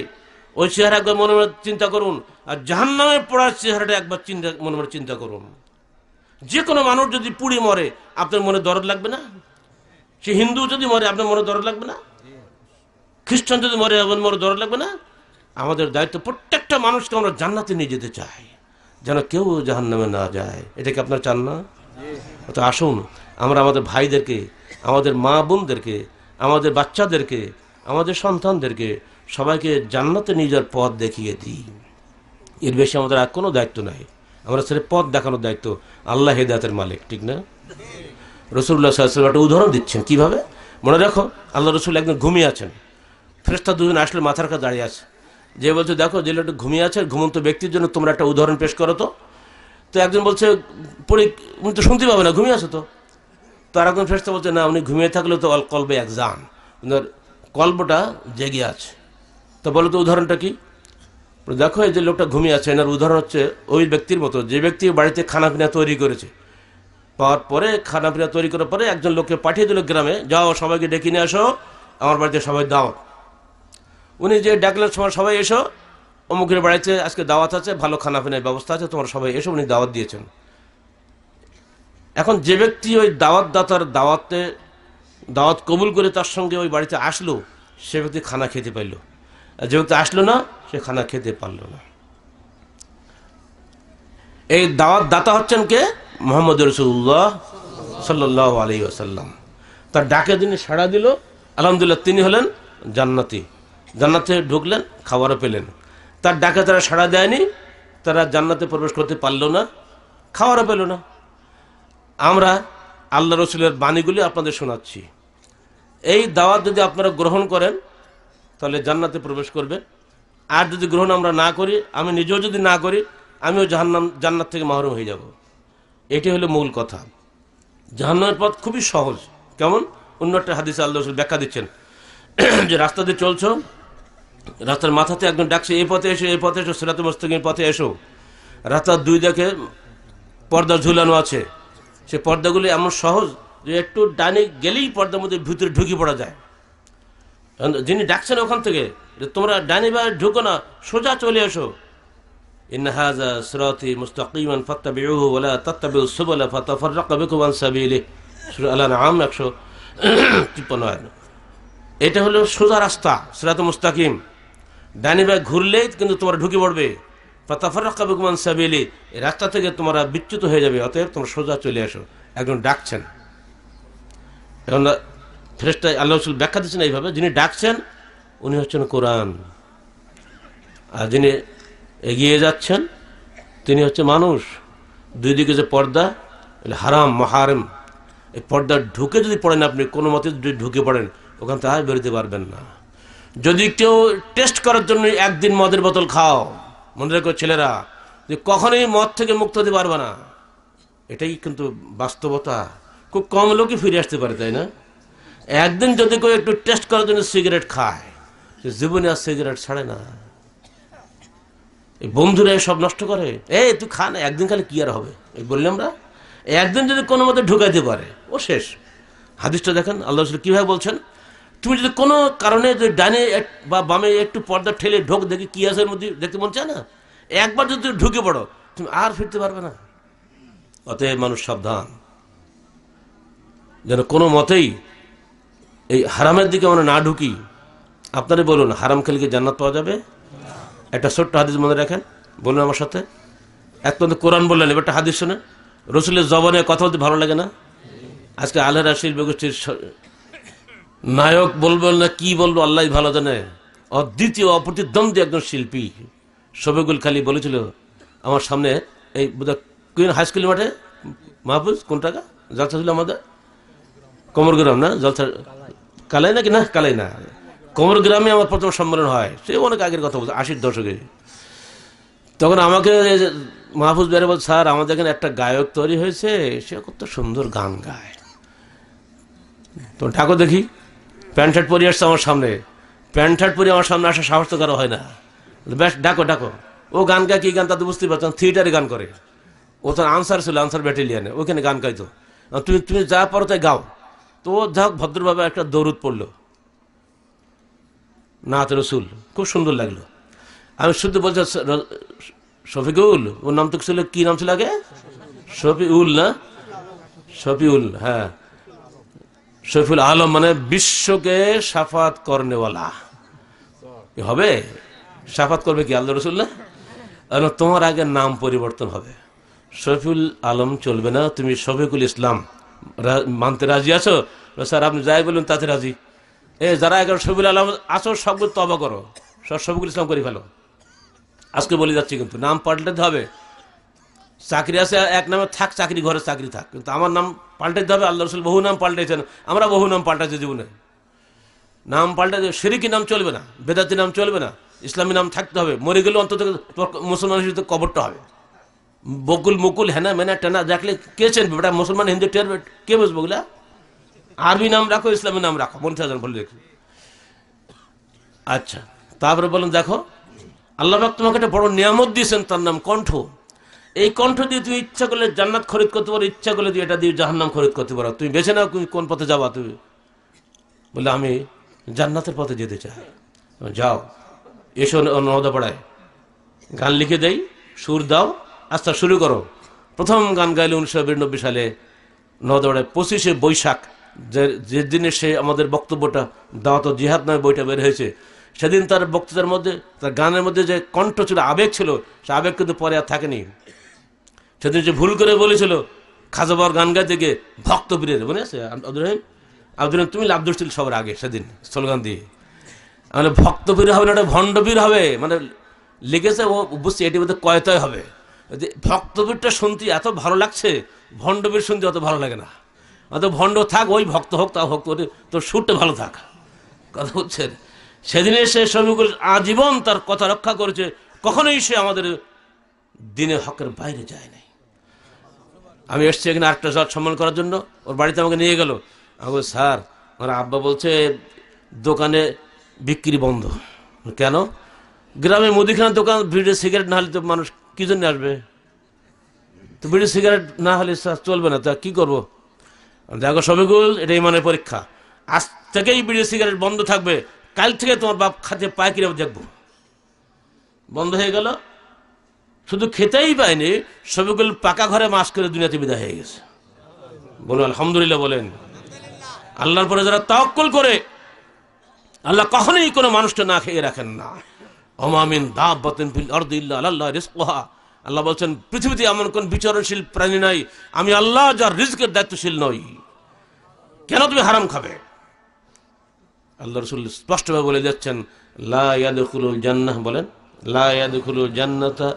ওই চেহারা একবার মনে মনে চিন্তা করুন। আর জাহান্নামে পড়ার চেহারাটা একবার মনে মনে চিন্তা করুন। যে কোনো মানুষ যদি পুড়ে মরে আপনার মনে দরদ লাগবে না? সে হিন্দু যদি মরে আপনার মনে দরদ লাগবে না? খ্রিস্টান যদি মরে আপনার মনে দরদ লাগবে না? আমাদের দায়িত্ব প্রত্যেকটা মানুষকে আমরা জান্নাতে নিয়ে যেতে চাই, যেন কেউ জাহান্নামে না যায়। এটা কি আপনার চান না? তো আসুন আমরা আমাদের ভাইদেরকে, আমাদের মা বোনদেরকে, আমাদের বাচ্চাদেরকে, আমাদের সন্তানদেরকে সবাইকে জান্নাতে নিয়ে যাওয়ার পথ দেখিয়ে দিই। এর বেশি আমাদের আর কোনো দায়িত্ব নাই। আমরা সেটা পথ দেখানোর দায়িত্ব। আল্লাহ হেদায়েতের মালিক, ঠিক না? রাসূলুল্লাহ সাল্লাল্লাহু আলাইহি ওয়াসাল্লাম একটা উদাহরণ দিচ্ছেন কিভাবে। মনে রাখো, আল্লাহ রসুল একদিন ঘুমিয়ে আছেন, ফেরেশতা দুজন আসলে মাথার কাছে দাঁড়িয়ে আছে, যে বলছে দেখো যে লোকটা ঘুমিয়ে আছে, ঘুমন্ত ব্যক্তির জন্য তোমরা একটা উদাহরণ পেশ করো তো। তো একজন বলছে, পড়ে উনি তো শুনতে পাবে না, ঘুমিয়ে আছে তো। তার একজন ফেরেশতা বলছে, না উনি ঘুমিয়ে থাকলেও তো অল কলবে এক জান, ওনার কল্পটা জেগে আছে। তো বলো তো উদাহরণটা কি? দেখো এই যে লোকটা ঘুমিয়ে আছে, এনার উদাহরণ হচ্ছে ওই ব্যক্তির মতো যে ব্যক্তি বাড়িতে খানাপিনা তৈরি করেছে, পাওয়ার পরে খানাপিনা তৈরি করার পরে একজন লোককে পাঠিয়ে দিল গ্রামে, যাও সবাইকে ডেকে নিয়ে আসো, আমার বাড়িতে সবাই দাওয়াত। উনি যে ডাকলেন সময় সবাই এসো, অমুকের বাড়িতে আজকে দাওয়াত আছে, ভালো খানাপিনার ব্যবস্থা আছে, তোমার সবাই এসো, উনি দাওয়াত দিয়েছেন। এখন যে ব্যক্তি ওই দাওয়াতদাতার দাওয়াত কবুল করে তার সঙ্গে ওই বাড়িতে আসলো, সে ব্যক্তি খানা খেতে পারল, আর যে ব্যক্তি আসলো না সে খানা খেতে পারল না। এই দাওয়াত দাতা হচ্ছেন কে? মুহাম্মদ রাসূলুল্লাহ সাল্লাল্লাহু আলাইহি ওয়াসাল্লাম। তার ডাকে যিনি সাড়া দিল, আলহামদুলিল্লাহ তিনি হলেন জান্নাতি, জান্নাতে ঢুকলেন, খাবারও পেলেন। তার ডাকে তারা সাড়া দেয়নি, তারা জান্নাতে প্রবেশ করতে পারল না, খাবারও পেল না। আমরা আল্লাহ রসুলের বাণীগুলি আপনাদের শোনাচ্ছি, এই দাওয়াত যদি আপনারা গ্রহণ করেন তাহলে জান্নাতে প্রবেশ করবেন, আর যদি গ্রহণ আমরা না করি, আমি নিজেও যদি না করি, আমিও জান্নাত থেকে মাহরুম হয়ে যাব। এটি হলো মূল কথা। জাহান্নামের পথ খুবই সহজ। কেমন? অন্য একটা হাদিসে আল্লাহ রসুল ব্যাখ্যা দিচ্ছেন যে রাস্তা দিয়ে চলছো, রাস্তার মাথাতে একজন ডাকছে, এই পথে এসো, এই পথে এসো, সিরাতুল মুস্তাকিমের পথে এসো। রাস্তার দুই দিকে পর্দা ঝুলানো আছে, সে পর্দাগুলি এমন সহজ যে একটু ডানে গেলেই পর্দার মধ্যে ভিতরে ঢুকে পড়া যায়। যিনি ডাকছেন ওখান থেকে যে তোমরা ডানে বা ঢুকো না, সোজা চলে এসো। ইন্না হাযা সিরাতী মুস্তাকিমান ফাত্তাবিউহু ওয়া লা তাত্তাবিউস সুবুলা ফাতাফাররাকা বিকুম আন সাবিলিহি, সূরা আল-আনআম 153। এটা হলো সোজা রাস্তা, সিরাতুল মুস্তাকিম। ডানে বা ঘুরলেই কিন্তু তোমরা ঢুকে পড়বে, ফাতাফাররাকা বিকুম আন সাবিলিহি, এই রাস্তা থেকে তোমরা বিচ্যুত হয়ে যাবে, অতএব তোমরা সোজা চলে এসো। একজন ডাকছেন, এখন ফেরেশতা আল্লাহ রাসূল ব্যাখ্যা দিচ্ছেন এইভাবে, যিনি ডাকছেন উনি হচ্ছেন কোরআন, আর যিনি এগিয়ে যাচ্ছেন তিনি হচ্ছে মানুষ। দুই দিকে যে পর্দা, হারাম মহারেম, এই পর্দা ঢুকে যদি পড়েন আপনি, কোনো মতে যদি ঢুকে পড়েন, ওখান থেকে আর বেরোতে পারবেন না। যদি কেউ টেস্ট করার জন্য একদিন মদের বোতল খাও, মনে রেখো ছেলেরা, যে কখনোই মদ থেকে মুক্ত হতে পারবে না। এটাই কিন্তু বাস্তবতা। খুব কম লোকই ফিরে আসতে পারে, তাই না? একদিন যদি কেউ একটু টেস্ট করার জন্য সিগারেট খায়, সে জীবনে আর সিগারেট ছাড়ে না। এই বন্ধুরা সব নষ্ট করে, তুই খা না, একদিন খালি কি আর হবে, এই বললাম আমরা। একদিন যদি কোনো মতে ঢুকাইতে পারে, ও শেষ। হাদিসটা দেখেন আল্লাহ রাসূল কিভাবে বলছেন, তুমি যদি কোনো কারণে যদি ডানে বা বামে একটু পর্দা ঠেলে ঢোক, দেখি কি আছে এর মধ্যে, দেখতে মন চায় না, একবার যদি ঢুকে পড়ো তুমি আর ফিরতে পারবে না। অতএব মানুষ সাবধান, যেন কোনো মতেই এই হারামের দিকে আমরা না ঢুকি। আপনারা বলুন, হারাম খেলে কি জান্নাত পাওয়া যাবে? একটা ছোট্ট হাদিস মনে রাখেন, বলুন আমার সাথে। এক পর্যন্ত কোরআন বললেন, এবার একটা হাদিস শোনেন। রসুলের জবানে কথা বলতে ভালো লাগে না? আজকে আলহেরা শিল্পী গোষ্ঠীর নায়ক বলবেন না কি বলবো আল্লাহ ভালো জানে, অদ্বিতীয় অপ্রতিদ্বন্দ্বী একজন শিল্পী শফিকুল খালি বলেছিল আমার সামনে, এই কুইন হাই স্কুল মাঠে, মাহফুজ কোন টাকা জলসা ছিল আমাদের, কোমরগ্রাম না, জলসা কালাই নাকি না, কালাই না, কোমরগ্রামে আমার প্রথম সম্মেলন হয়। সে অনেক আগের কথা বলছে, 80-র দশকে। তখন আমাকে মাহফুজ বেড়ে বল, স্যার আমাদের এখানে একটা গায়ক তৈরি হয়েছে, সে কত সুন্দর গান গায়, তো ডাকো দেখি। প্যান্ট শার্ট পরে আসছে আমার সামনে, প্যান্ট শার্ট পরে আমার সামনে আসা সাহস তো কারো হয় না। বেশ ডাকো ডাকো। ও গান গায়, কি গান তা তো বুঝতেই পারছেন, থিয়েটারে গান করে। ও তো আনসার ছিল, আনসার ব্যাটালিয়ানে, ওখানে গান গাইতো। তুমি যা পারো তাই গাও। তো ও যাক ভদ্রভাবে একটা দরুদ পড়লো, নাত রসুল, খুব সুন্দর লাগলো। আমি শুধু বলছি শফিকুল, ওর নাম তো ছিল, কি নাম ছিল আগে? শফিউল না, শফিউল, হ্যাঁ শফিউল আলম, মানে বিশ্বকে সাফাত করনেওয়ালা হবে। সাফাত করবে কি আল্লাহ রসুল না? তোমার আগে নাম পরিবর্তন হবে, শফিউল আলম চলবে না, তুমি শফিকুল ইসলাম মানতে রাজি আছো? স্যার আপনি যাই বলুন তাতে রাজি। যারা এখন শফিকুল আলম আছো সবগুলো তবা করো, শফিকুল ইসলাম করে ফেলো। আজকে বলে যাচ্ছি, কিন্তু নাম পাল্টাতে হবে। চাকরি আছে এক নামে থাক, চাকরি ঘরে চাকরি থাক, কিন্তু আমার নাম পাল্টাতে হবে। আল্লাহ রসুল বহু নাম পাল্টাইছেন, আমরা বহু নাম পাল্টাইছি জীবনে। নাম পাল্টাতে, শিরকি নাম চলবে না, বেদাতি নাম চলবে না, ইসলামী নাম থাকতে হবে। মরে গেলে অন্তত মুসলমান হিসেবে কবরটা হবে। বকুল মুকুল হেনা মেনা টেনা দেখলে কে চেনবে? বেটা মুসলমান হিন্দু টের কে বুঝবো? ওগুলা আরবি নাম রাখো, ইসলামী নাম রাখো, মনে থাকে বলে রেখো। আচ্ছা, তারপরে বলেন দেখো আল্লাহ পাক তোমাকে একটা বড় নিয়ামত দিয়েছেন, তার নাম কণ্ঠ। এই কণ্ঠ দিয়ে তুমি ইচ্ছা করলে জান্নাত খরিদ করতে পারো, ইচ্ছা করলে তুমি এটা দিয়ে জাহান্নাম খরিদ করতে পারো। তুমি বেছে নাও তুমি কোন পথে যাবা। তুমি বলে আমি জান্নাতের পথে যেতে চাই। যাও, এসো নওদাপাড়ায়, গান লিখে দেই, সুর দাও, আচ্ছা শুরু করো। প্রথম গান গাইলে 1992 সালে নওদাপাড়ায় 25শে বৈশাখ, যে দিনে সে আমাদের বক্তব্যটা দাওয়াত ও জিহাদ নামে বইটা বের হয়েছে, সেদিন তার বক্তৃতার মধ্যে, তার গানের মধ্যে যে কণ্ঠ ছিল, আবেগ ছিল, সে আবেগ কিন্তু পরে আর থাকেনি। সেদিন যে ভুল করে বলেছিল খাজাবার গান গাইতে গিয়ে ভক্তবীরের, মনে আছে আব্দুর রহিম? আব্দুর রহিম তুমি লাভ দিচ্ছিল সবার আগে সেদিন স্লোগান দিয়ে, মানে ভক্তবীর হবে না, ওটা ভণ্ডবীর হবে, মানে লিখেছে ও, বুঝছি এটি বোধহয় কয়তয় হবে। ভক্তবীরটা শুনতে এত ভালো লাগছে, ভণ্ডবীর শুনতে অত ভালো লাগে না। অত ভণ্ড থাক, ওই ভক্ত হোক তা হোক, তোর সুরটা ভালো থাক, কথা হচ্ছে। সেদিনে সে শফিকুল আজীবন তার কথা রক্ষা করেছে, কখনোই সে আমাদের দিনে হকের বাইরে যায় নাই। আমি এসছি এখানে আরেকটা জজ সম্মান করার জন্য, ওর বাড়িতে আমাকে নিয়ে গেল। আমি বলি স্যার, আমার আব্বা বলছে দোকানে বিক্রি বন্ধ। কেন? গ্রামে মুদিখানার দোকান, বিড়ি সিগারেট না হলে তো মানুষ কি জন্য আসবে? তো বিড়ি সিগারেট না হলে চলবে না, তা কি করবো? দেখো শফিকুল, এটা ইমানের পরীক্ষা। আজ থেকেই বিড়ি সিগারেট বন্ধ থাকবে, কাল থেকে তোমার বাপ খাতে পায় কিনা দেখবো। বন্ধ হয়ে গেল, শুধু খেতেই পায়নি, শফিকুল পাকা ঘরে মাস করে দুনিয়াতে বিদায় হয়ে গেছে। বলুন আলহামদুলিল্লাহ, বলেন। আল্লাহর পরে যারা তাওয়াক্কুল করে, আল্লাহ কখনোই কোনো মানুষটা না খেয়ে রাখেন না। ওমা মিন দাব্বাতিন ফিল আরদি ইল্লা আলাল্লাহি রিজকুহা, আল্লাহ বলছেন পৃথিবীতে এমন কোন বিচরণশীল প্রাণী নাই আমি আল্লাহ যার রিজকের দায়িত্বশীল নই। কেন তুমি হারাম খাবে? আল্লাহ রাসূল স্পষ্টভাবে বলে যাচ্ছেন, লা ইয়াদখুলুল জান্নাহ, বলেন লা ইয়াদখুলুল জান্নাতা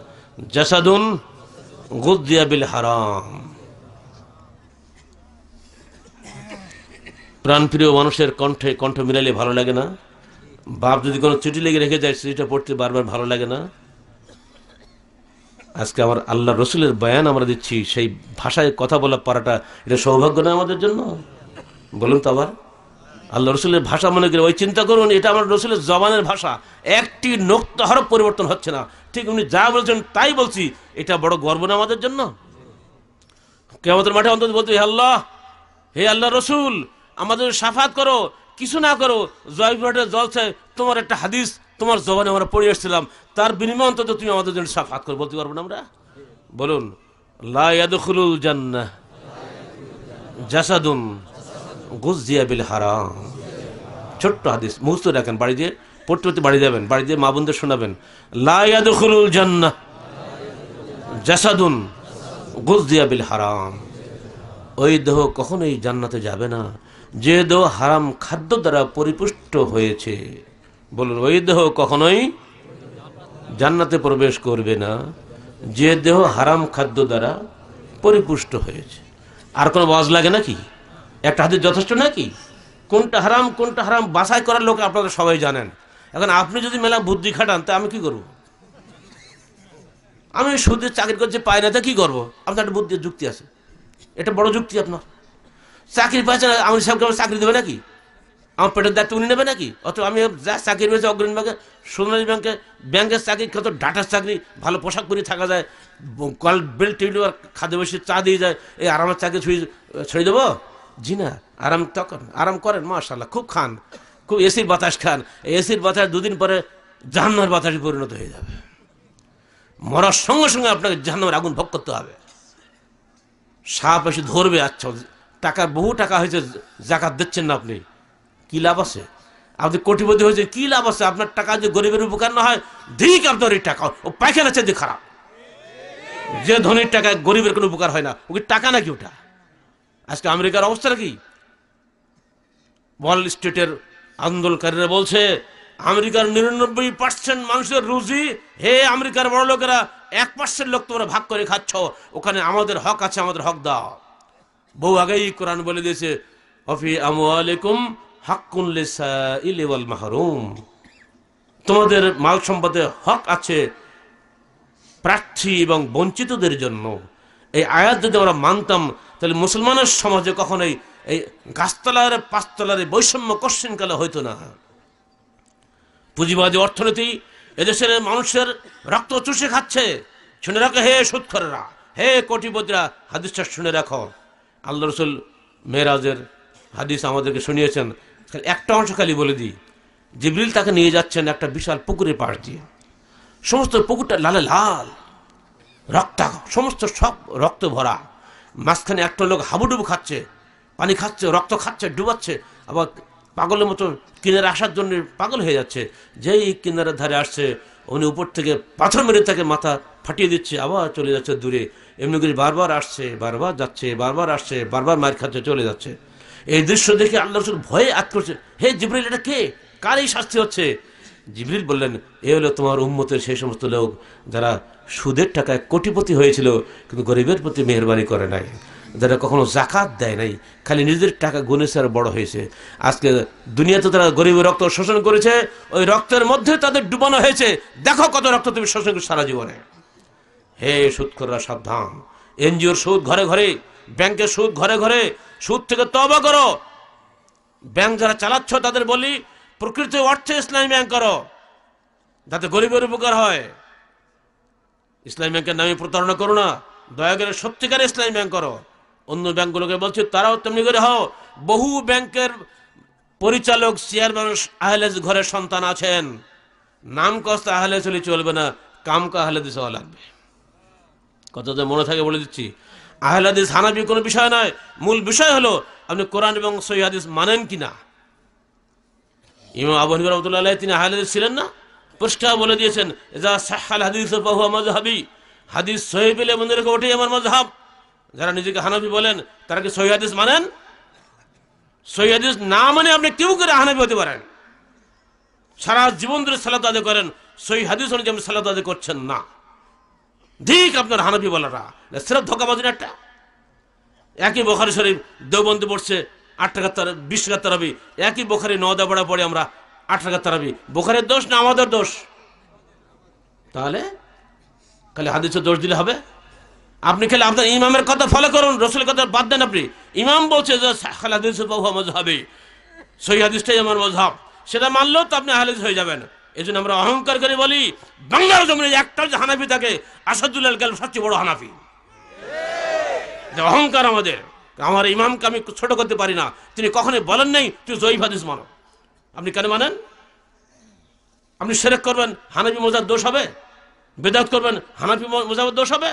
জাসাদুন গুযযিয়া বিল হারাম। প্রাণপ্রিয় মানুষের কণ্ঠে কণ্ঠ মিলাইলে ভালো লাগে না? বাপ যদি কোনো চিঠি লেগে রেখে যায়, চিঠিটা পড়তে বারবার ভালো লাগে না? আজকে আমার আল্লাহ রসুলের বয়ান আমরা দিচ্ছি, সেই ভাষায় কথা বলা পারাটা এটা সৌভাগ্য না আমাদের জন্য? বলুন তো আবার। আল্লাহ রসুলের ভাষা মনে করে ওই চিন্তা করুন, এটা আমার রসুলের জবানের ভাষা, একটি নোক্তা হরফ পরিবর্তন হচ্ছে না, ঠিক উনি যা বলছেন তাই বলছি। এটা বড় গর্ব না আমাদের জন্য? কিয়ামতের মাঠে অন্তত বলতে, হে আল্লাহ, হে আল্লাহ রসুল, আমাদের শাফাত করো, কিছু না করো, জয়পুরহাটের জলসায় তোমার একটা হাদিস তোমার জবানে আমরা পড়ে এসেছিলাম, তার বিনিময়ে অন্তত তুমি আমাদের জন্য শাফাত করো, বলতে পারবো না আমরা? বলুন, লা ইয়াদখুলুল জান্নাহ জাসাদুন গুযযিয়া বিল হারাম। ছোট্ট হাদিস, মুখস্থ রাখেন, বাড়ি দিয়ে পড়তে পড়তে বাড়ি যাবেন, বাড়ি দিয়ে মা বোনদের শোনাবেন। লা ইয়াদখুলুল জান্নাহ জাসাদুন গুযযিয়া বিল হারাম। ওই দেহ কখনোই জান্নাতে যাবে না যে দেহ হারাম খাদ্য দ্বারা পরিপুষ্ট হয়েছে। বলুন, ওই দেহ কখনোই জান্নাতে প্রবেশ করবে না যে দেহ হারাম খাদ্য দ্বারা পরিপুষ্ট হয়েছে। আর কোনো ওয়াজ লাগে নাকি? একটা হাদিস যথেষ্ট নাকি? কোনটা হারাম বাছাই করার লোক আপনারা সবাই জানেন। এখন আপনি যদি মেলা বুদ্ধি খাটান, তা আমি কি করব? আমি সুদের চাকরি করতে পাই না, তা কি করবো? আপনার একটা বুদ্ধির যুক্তি আছে, এটা বড় যুক্তি আপনার। চাকরি পাইছে না, আমি সাহেবকে আমার চাকরি দেবে নাকি? আমার পেটের দায়িত্ব উনি নেবে নাকি? অত আমি যা চাকরি পেয়েছি অগ্রণী ব্যাংকে, সোনালী ব্যাংকে, ব্যাংকের চাকরি, কত ডাটার চাকরি, ভালো পোশাক পরে থাকা যায়, কল বেল টেবিল আর খাদ্য বসে চা দিয়ে যায়, এই আরামের চাকরি ছেড়ে দেবো? জি না, আরাম তখন আরাম করেন, মাশাআল্লাহ, খুব খান, খুব এসির বাতাস খান। এসির বাতাস দুদিন পরে জাহান্নামের বাতাসে পরিণত হয়ে যাবে। মরার সঙ্গে সঙ্গে আপনাকে জাহান্নামের আগুন ভোগ করতে হবে। সাপ এসে ধরবে, আচ্ছা টাকার বহু টাকা হয়েছে, জাকাত দিচ্ছেন না আপনি, কি লাভ আছে? আপনি কোটিপতি হয়েছে, কি লাভ আছে? আপনার টাকা যে গরিবের উপকার না হয়, ঠিক আপনার এই টাকা ও পায়খানা চেয়ে খারাপ। যে ধনীর টাকা গরিবের কোনো উপকার হয় না, ওকে টাকা নাকি ওটা? আজকে আমেরিকার অবস্থাটা কি? ওয়াল স্ট্রিটের আন্দোলনকারীরা বলছে আমেরিকার 99% মানুষের রুজি, হে আমেরিকার বড় লোকেরা, 1% লোক তোমরা ভাগ করে খাচ্ছ, ওখানে আমাদের হক আছে, আমাদের হক দাও। বহু আগেই কোরআন বলে দিয়েছে, অফি আমওয়ালিকুম হাক্কুন লিসাইলি ওয়াল মাহরুম, তোমাদের মাল সম্পদে হক আছে প্রার্থী এবং বঞ্চিতদের জন্য। এই আয়াত যদি আমরা মানতাম, তাহলে মুসলমানের সমাজে কখনোই এই গাছতলার পাঁচতলার বৈষম্য কোশ্চিনকালে হইতো না। পুঁজিবাদী অর্থনীতি এদেশের মানুষের রক্ত চুষে খাচ্ছে। শুনে রাখো হে সুদখোরেরা, হে কোটিপতিরা, হাদিসটা শুনে রাখো। আল্লাহ রসুল মেরাজের হাদিস আমাদেরকে শুনিয়েছেন। একটা অংশ খালি বলে দিই। জিবরিল তাকে নিয়ে যাচ্ছেন একটা বিশাল পুকুরের পাশ দিয়ে। সমস্ত পুকুরটা লালে লাল, সমস্ত সব রক্ত ভরা। মাঝখানে একটা লোক হাবুডুবু খাচ্ছে, পানি খাচ্ছে, রক্ত খাচ্ছে, ডুবাচ্ছে, আবার পাগলের মতো কিনারে আসার জন্য পাগল হয়ে যাচ্ছে। যেই কিনারের ধারে আসছে উনি উপর থেকে পাথর মেরে তাকে মাথা ফাটিয়ে দিচ্ছে, আবার চলে যাচ্ছে দূরে। এমনি করে বারবার আসছে, বারবার যাচ্ছে, বারবার আসছে, বারবার মার খাচ্ছে, চলে যাচ্ছে। এই দৃশ্য দেখে আল্লাহ রাসূল ভয়ে আত করছে, হে জিবরিল, এটা কে, কার এই শাস্তি হচ্ছে? জিবরিল বললেন, এ হলো তোমার উম্মতের সেই সমস্ত লোক যারা সুদের টাকায় কোটিপতি হয়েছিল কিন্তু গরিবের প্রতি মেহরবানি করে নাই, যারা কখনো জাকাত দেয় নাই, খালি নিজেদের টাকা গুনেছে আর বড় হয়েছে। আজকে দুনিয়াতে তারা গরিবের রক্ত শোষণ করেছে, ওই রক্তের মধ্যে তাদের ডুবানো হয়েছে। দেখো কত রক্ত তুমি শোষণ করছো সারা জীবনে। হে সুদখোররা সাবধান। এনজিওর সুদ ঘরে ঘরে, ব্যাংকের সুদ ঘরে ঘরে। সুদ থেকে তওবা করো। ব্যাংক যারা চালাচ্ছ তাদের বলি, প্রকৃত অর্থে ইসলামী ব্যাংক করো, যাতে গরিবের উপকার হয়। ইসলামী ব্যাংকের নামে প্রতারণা করো না, দয়া করে সত্যিকার ইসলামী ব্যাংক করো। অন্য ব্যাংকগুলোকে বলছে তারাও তেমনি করে হও। বহু ব্যাংকের পরিচালক চেয়ারম্যান আহলে ঘরের সন্তান আছেন। নাম কষ্ট আহলে চলে চলবে না, কামকা আহলে দিস হওয়া লাগবে। কথা যে মনে থাকে বলে দিচ্ছি, আহলে হাদিস হানাফি কোনো বিষয় নয়। মূল বিষয় হলো আপনি কোরআন এবং সহিহ হাদিস মানেন কিনা। ইমাম আবু হানিফা রাহমাতুল্লাহ আলাইহি তিনি আহলে হাদিস ছিলেন না? পরিষ্কার বলে দিয়েছেন, ইজা সাহহাল হাদিস ফাহুয়া মাযহাবি। হাদিস সহিহ পেলে মনে রেখে ওঠেই আমার মাযহাব। যারা নিজেকে হানাফি বলেন তারা কি সহিহ হাদিস মানেন? সহিহ হাদিস না মানে আপনি কেউ করে হানাফি হতে পারেন। সারা জীবন ধরে সালাত আদায় করেন, সহিহ হাদিস অনুযায়ী আপনি সালাত আদায় করছেন না, ঠিক আপনার হানাফি বলাটা সিরাত ধোঁকাবাজি না। একটা একই বুখারী শরীফ দেওবন্দি পড়ছে 8 টাকা 20 টাকা তারাবি, একই বুখারী 9 দাবড়া পড়ে আমরা 8 টাকা তারাবি। বুখারীর দোষ না আমাদের দোষ? তাহলে খালি হাদিসের দোষ দিলে হবে? আপনি খালি আপনার ইমামের কথা ফলো করুন, রসুলের কথা বাদ দেন। আপনি ইমাম বলছে যে সাহহাল হাদিস ফাহুয়া মাযহাবি, সহিহ হাদিসটাই আমার মাযহাব, সেটা মানলেও তো আপনি আহলে হাদিস হয়ে যাবেন। এই জন্য আমরা অহংকার করে বলি, বাংলার জমিনে একটা যে হানাফি থাকে, আসাদুল্লাহ আল-কালবি সবচেয়ে বড় হানাফি। যে অহংকার আমাদের, আমার ইমামকে আমি ছোট করতে পারি না, তিনি কখনোই বলেন নাই তুই জয়ীফ হাদিস মানো। আপনি কেন মানেন? আপনি শিরক করবেন, হানাফি মাযহাব দোষ হবে? বিদআত করবেন, হানাফি মাযহাবের দোষ হবে?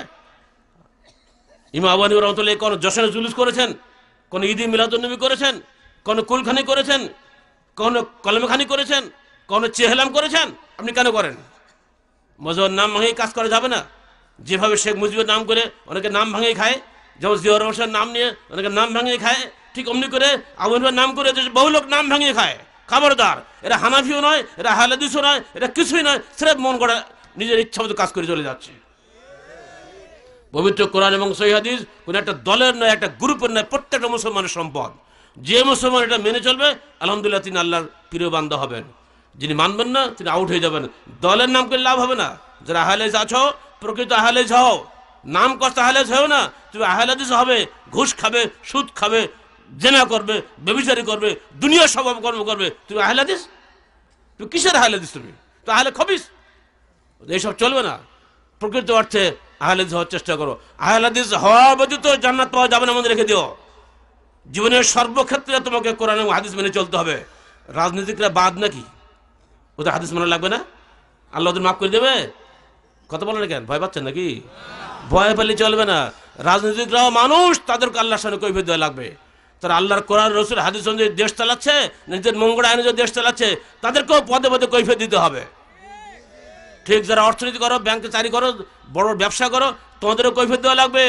ইমাম আবু হানিফা রাহমাতুল্লাহ কোন জশ্নে জুলুস করেছেন, কোন ঈদে মিলাদুন্নবী করেছেন, কোন কুলখানি করেছেন, কোন কলমখানি করেছেন, কোন চেহলাম করেছেন? আপনি কেন করেন? মজহর নাম ভাঙিয়ে কাজ করা যাবে না। যেভাবে শেখ মুজিবের নাম করে অনেকে নাম ভাঙিয়ে খায়, যেমন জিয়াউর রহমানের নাম নিয়ে অনেকে নাম ভাঙিয়ে খায়, ঠিক অমনি করে আবু হানিফার নাম করে বহু লোক নাম ভাঙিয়ে খায়। খবরদার, এরা হানাফিও নয়, এরা আহলে হাদিসও নয়, এটা কিছুই নয়, স্রেফ মন গড়া নিজের ইচ্ছা মতো কাজ করে চলে যাচ্ছে। পবিত্র কোরআন এবং সহিহ হাদিস কোন একটা দলের নয়, একটা গ্রুপের নয়, প্রত্যেকটা মুসলমানের সম্পদ। যে মুসলমান এটা মেনে চলবে, আলহামদুলিল্লাহ তিনি আল্লাহর প্রিয় বান্দা হবেন। যিনি মানবেন না তিনি আউট হয়ে যাবেন। দলের নাম করে লাভ হবে না। যারা আহলে হাদিস আছো, প্রকৃত আহলে হাদিস হও, নাম কষ্ট আহলে হাদিস হও না। তুমি আহলে হাদিস হবে, ঘুষ খাবে, সুদ খাবে, জেনা করবে, ব্যভিচারী করবে, দুনিয়ার স্বভাব কর্ম করবে, তুমি আহলে হাদিস? তুমি কিসের আহলে হাদিস? তুমি তো আহলে খবিস। এইসব চলবে না। প্রকৃত অর্থে আহলে হাদিস হওয়ার চেষ্টা করো। আহলে হাদিস হওয়া ব্যতীত জান্নাত পাওয়া যাবে না, মনে রেখে দিও। জীবনের সর্বক্ষেত্রে তোমাকে কোরআন এবং হাদিস মেনে চলতে হবে। রাজনীতিকরা বাদ নাকি? ওদের হাদিস মানা লাগবে না? আল্লাহ ওদের মাফ করে দেবে? কথা বলেন কেন? ভয় পাচ্ছেন নাকি? ভয় পেলে চলবে না। রাজনীতিকরাও মানুষ, তাদেরকে আল্লাহর সামনে কৈফিয়ত দেওয়া লাগবে। তারা আল্লাহর কোরআন রসুল হাদিস অনুযায়ী দেশ চালাচ্ছে, নিজের মঙ্গল আইন অনুযায়ী দেশ চালাচ্ছে, তাদেরকেও পদে পদে কৈফিয়ত দিতে হবে। ঠিক যারা অর্থনীতি করো, ব্যাংকে চাকরি করো, বড় ব্যবসা করো, তোমাদেরও কৈফিয়ত দেওয়া লাগবে।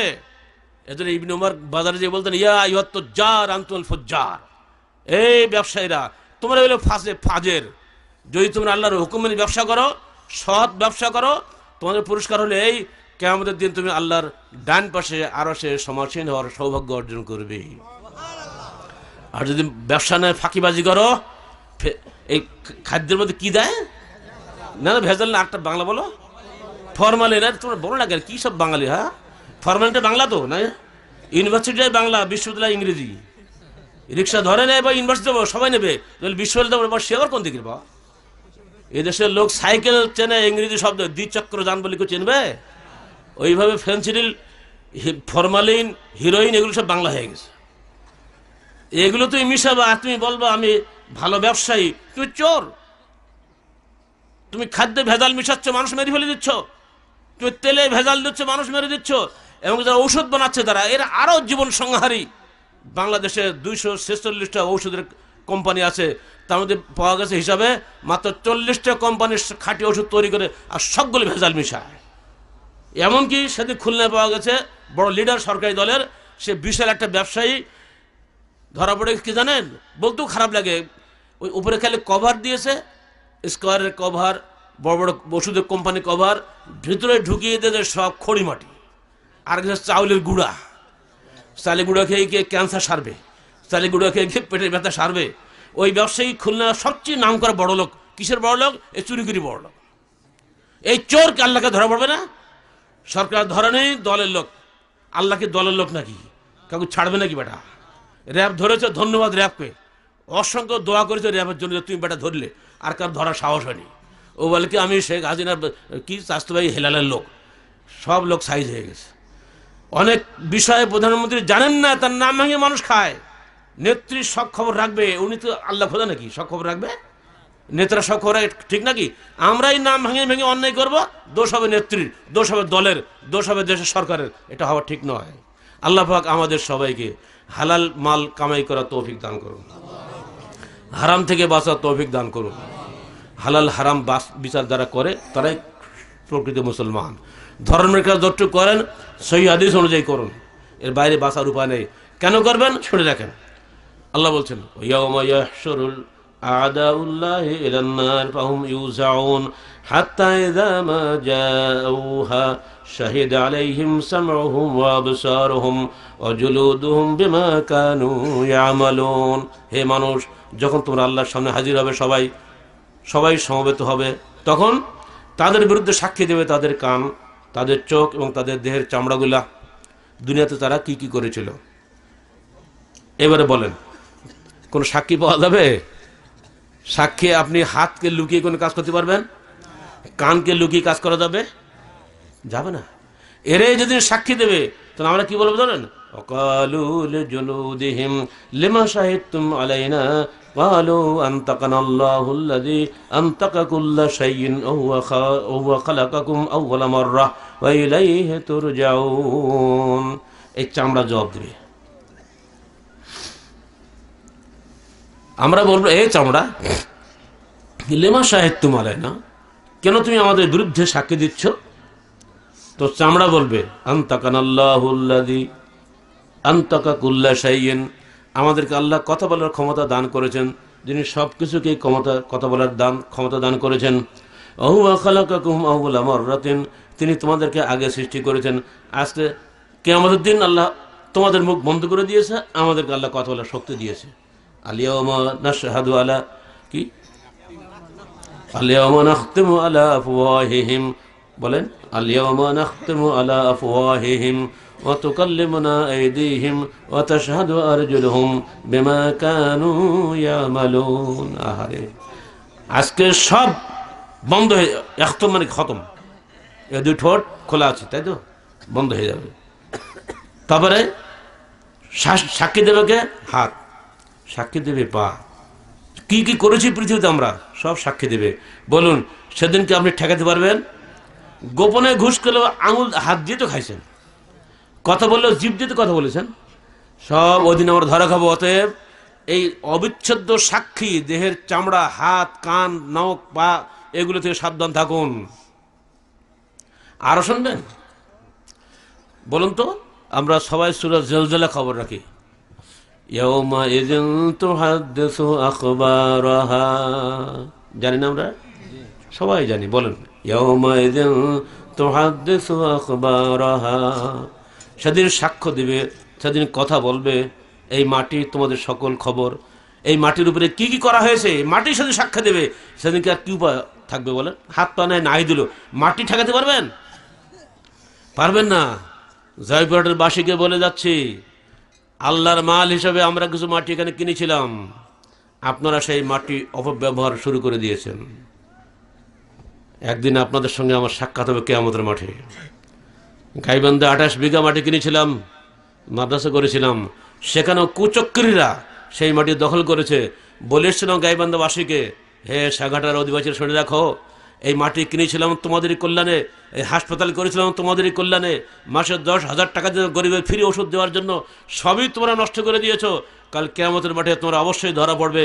এজন্য ইবনে উমর বাজারে যে বলতেন, ইয়া আইয়ুহাত তুজ্জার আনতুল ফুজ্জার, এই ব্যবসায়ীরা তোমরা হলো ফাজের। যদি তোমরা আল্লাহর হুকুম মেনে ব্যবসা করো, সৎ ব্যবসা করো, তোমাদের পুরস্কার হলে এই কিয়ামতের দিন তুমি আল্লাহর ডান পাশে আরশে সমাসীন হওয়ার সৌভাগ্য অর্জন করবে। আর যদি ব্যবসা নয় ফাঁকিবাজি করো, এই খাদ্যের মধ্যে কি দেয় না, ভেজাল না, একটা বাংলা বলো, ফরমালিন। তোমরা বলো না কেন কি সব বাঙালি? হ্যাঁ, ফরমালিনটা বাংলা তো না, ইউনিভার্সিটিটাই বাংলা, বিশ্ববিদ্যালয় ইংরেজি। রিক্সা ধরে নেয় বা ইউনিভার্সিটি যাবো সবাই নেবে, বিশ্ববিদ্যালয় যাবো সে আবার কোন দিকে বা? এদেশের লোক সাইকেল চেনে ইংরেজি শব্দ, দ্বিচক্র যান বলে কেউ চিনবে? ওইভাবে ফেন্সিডিল, ফরমালিন, হিরোইন এগুলো সব বাংলা হয়ে গেছে। এগুলো তুমি মিশাবা আর তুমি বলবা আমি ভালো ব্যবসায়ী, তুমি চোর। তুমি খাদ্যে ভেজাল মিশাচ্ছ, মানুষ মেরে ফেলে দিচ্ছ। তুমি তেলে ভেজাল দিচ্ছ, মানুষ মেরে দিচ্ছ। এবং যারা ঔষধ বানাচ্ছে তারা, এরা আরো জীবন সংহারী। বাংলাদেশে 246টা ঔষধের কোম্পানি আছে, তার মধ্যে পাওয়া গেছে হিসাবে মাত্র 40টা কোম্পানির খাঁটি ওষুধ তৈরি করে আর সবগুলো ভেজাল মিশায়। এমনকি সেদিন খুলনায় পাওয়া গেছে বড় লিডার সরকারি দলের, সে বিশাল একটা ব্যবসায়ী ধরা পড়ে, কি জানেন, বলতেও খারাপ লাগে, ওই উপরে খালি কভার দিয়েছে, স্কোয়ারের কভার, বড় বড় ওষুধের কোম্পানি কভার, ভিতরে ঢুকিয়ে দিয়েছে সব খড়ি মাটি আর চাউলের গুঁড়া। চালের গুঁড়া খেয়ে গিয়ে ক্যান্সার সারবে, চালের গুঁড়া খেয়ে গিয়ে পেটের ব্যথা সারবে। ওই ব্যবসায়ী খুলনা সবচেয়ে নাম করা বড় লোক। কিসের বড় লোক? এই চুরিগিরি বড় লোক। এই চোরকে আল্লাহকে ধরা পড়বে না? সরকার ধরে নেই, দলের লোক। আল্লাহকে দলের লোক নাকি? কাউকে ছাড়বে নাকি বেটা? র্যাব ধরেছে, ধন্যবাদ র্যাবকে, অসংখ্য দোয়া করেছে র্যাবের জন্য, তুমি বেটা ধরলে। আর কার ধরার সাহস হয়নি। ও বলে কি আমি শেখ হাসিনার কি চাস্তো ভাই হেলালের লোক। সব লোক সাইজ হয়ে গেছে। অনেক বিষয়ে প্রধানমন্ত্রী জানেন না, তার নাম ভেঙে মানুষ খায়। নেত্রী সব খবর রাখবে, উনি তো আল্লাহ খোদা নাকি সব খবর রাখবে? নেতারা সব খবর রাখে, ঠিক নাকি? আমরাই নাম ভেঙে ভেঙে অন্যায় করবো, দোষ হবে নেত্রীর, দোষ হবে দলের, দোষ হবে দেশের সরকারের। এটা হওয়া ঠিক নয়। আল্লাহ পাক আমাদের সবাইকে হালাল মাল কামাই করার তৌফিক দান করুন, হারাম থেকে বাঁচার তৌফিক দান করুন। হালাল হারাম বিচার যারা করে তারাই প্রকৃত মুসলমান। ধর্মের কাজ যতটুকু করেন সহি হাদিস অনুযায়ী করুন, এর বাইরে বাঁচার উপায় নেই। কেন করবেন শুনে রাখেন। আল্লাহ বলছেন ইয়াউমা ইয়াহশুরুল আ'দাউল্লাহি ইলান নার ফাহুম ইউজাউন হাত্তা ইযা মা জাউহা শাহিদা আলাইহিম সামউহুম ওয়া আবসারুহুম ওয়া জুলুদুহুম বিমা কানু ইয়ামালুন। হে মানুষ, যখন তোমরা আল্লাহর সামনে হাজির হবে, সবাই সমবেত হবে, তখন তাদের বিরুদ্ধে সাক্ষী দেবে তাদের কান, তাদের চোখ এবং তাদের দেহের চামড়াগুলা, দুনিয়াতে তারা কি কি করেছিল। এবারে বলেন, কোন সাক্ষী পাওয়া যাবে? সাক্ষী আপনি হাতকে লুকিয়ে কোনো কাজ করতে পারবেন? কানকে লুকিয়ে কাজ করা যাবে? যাবে না। এরাই যেদিন সাক্ষী দেবে, তখন আমরা কি বলবো জানেন? ওয়াকালু লিজুলুদিহিম লিমা শাহিদতুম আলাইনা ক্বালু আনতাকানাল্লাহুল্লাযী আনতাকা কুল্লা শাইইন ওয়া হুয়া খালাকাকুম আউওয়ালা মাররা ওয়া ইলাইহি তুরজাউন। এই চামড়া জবাব দেবে। আমরা বলবো, এই চামড়া লিমা শাহিদতুম আলাইনা, কেন তুমি আমাদের বিরুদ্ধে সাক্ষী দিচ্ছ? তো চামড়া বলবে আনতাকানাল্লাহুল্লাযী আনতাকা কুল্লা শাইইন, আমাদেরকে আল্লাহ কথা বলার ক্ষমতা দান করেছেন, যিনি সব কিছুকে কথা বলার ক্ষমতা দান করেছেন। ওয়া খালাকাকুম আউওয়ালা মাররাতিন, তিনি তোমাদেরকে আগে সৃষ্টি করেছেন। আজকে কিয়ামতের দিন আল্লাহ তোমাদের মুখ বন্ধ করে দিয়েছে, আমাদেরকে আল্লাহ কথা বলার শক্তি দিয়েছে। আলিয়াউমা নাশহাদু আলা কি আলিয়াউমা নাখতিমু আলা আফওয়াহিহিম, বলেন আলিয়াউমা নাখতিমু আলা আফওয়াহিহিম ওয়া তুকাল্লিমুনা আইদিহিম ওয়া তাশহাদু আরজুলুহুম বিমা কানু ইয়ামালুন। আহারে, আজকে সব বন্ধ হয়ে, একদম মানে খতম। এই দুই ঠোঁট খোলা আছে, তাই তো, বন্ধ হয়ে যাবে। তারপরে সাক্ষী দেবে কে? হাত। সাক্ষী দেবে পা। কি কি করেছি পৃথিবীতে আমরা, সব সাক্ষী দেবে। বলুন, সেদিন কি আপনি ঠেকাতে পারবেন? গোপনে ঘুষ খেলেও আঙুল হাত দিয়ে তো খাইছেন, কথা বললেও জিভ দিয়ে তো কথা বলেছেন, সব ওই দিন আমরা ধরা খাবো। অতএব এই অবিচ্ছেদ্য সাক্ষী, দেহের চামড়া, হাত, কান, নখ, পা, এগুলো থেকে সাবধান থাকুন। আরো শুনবেন? বলুন তো, আমরা সবাই সূরা জলজলা খবর রাখি। ইয়াউমা ইযিন তুহাদ্দিসু আখবারাহা, জানি না আমরা? সবাই জানি। বলেন ইয়াউমা ইযিন তুহাদ্দিসু আখবারাহা, সেদিন সাক্ষ্য দিবে, সেদিন কথা বলবে এই মাটি তোমাদের সকল খবর। এই মাটির উপরে কি কি করা হয়েছে, মাটি সেদিন সাক্ষ্য দেবে। সেদিনকে আর কি উপায় থাকবে বলেন? হাত পা নাই দিল, মাটি ঠেকাতে পারবেন? পারবেন না। জয়পুরহাটের বাসীকে বলে যাচ্ছি, আল্লাহর মাল হিসাবে আমরা কিছু মাটি এখানে কিনেছিলাম, আপনারা সেই মাটি অপব্যবহার শুরু করে দিয়েছেন। একদিন আপনাদের সঙ্গে আমার সাক্ষাৎ হবে কিয়ামতের মাঠে। গাইবান্ধা 28 বিঘা মাটি কিনেছিলাম, মাদ্রাসা করেছিলাম, সেখানেও কুচক্রীরা সেই মাটি দখল করেছে। বলেছিলাম গাইবান্ধাবাসীকে, হে সাঘাটার অধিবাসীরা শুনে রাখো, এই মাটি কিনেছিলাম তোমাদেরই কল্যাণে, এই হাসপাতাল করেছিলাম তোমাদেরই কল্যাণে, মাসে 10,000 টাকা গরিবের ফ্রি ওষুধ দেওয়ার জন্য, সবই তোমরা নষ্ট করে দিয়েছো। কাল কিয়ামতের মাঠে তোমরা অবশ্যই ধরা পড়বে।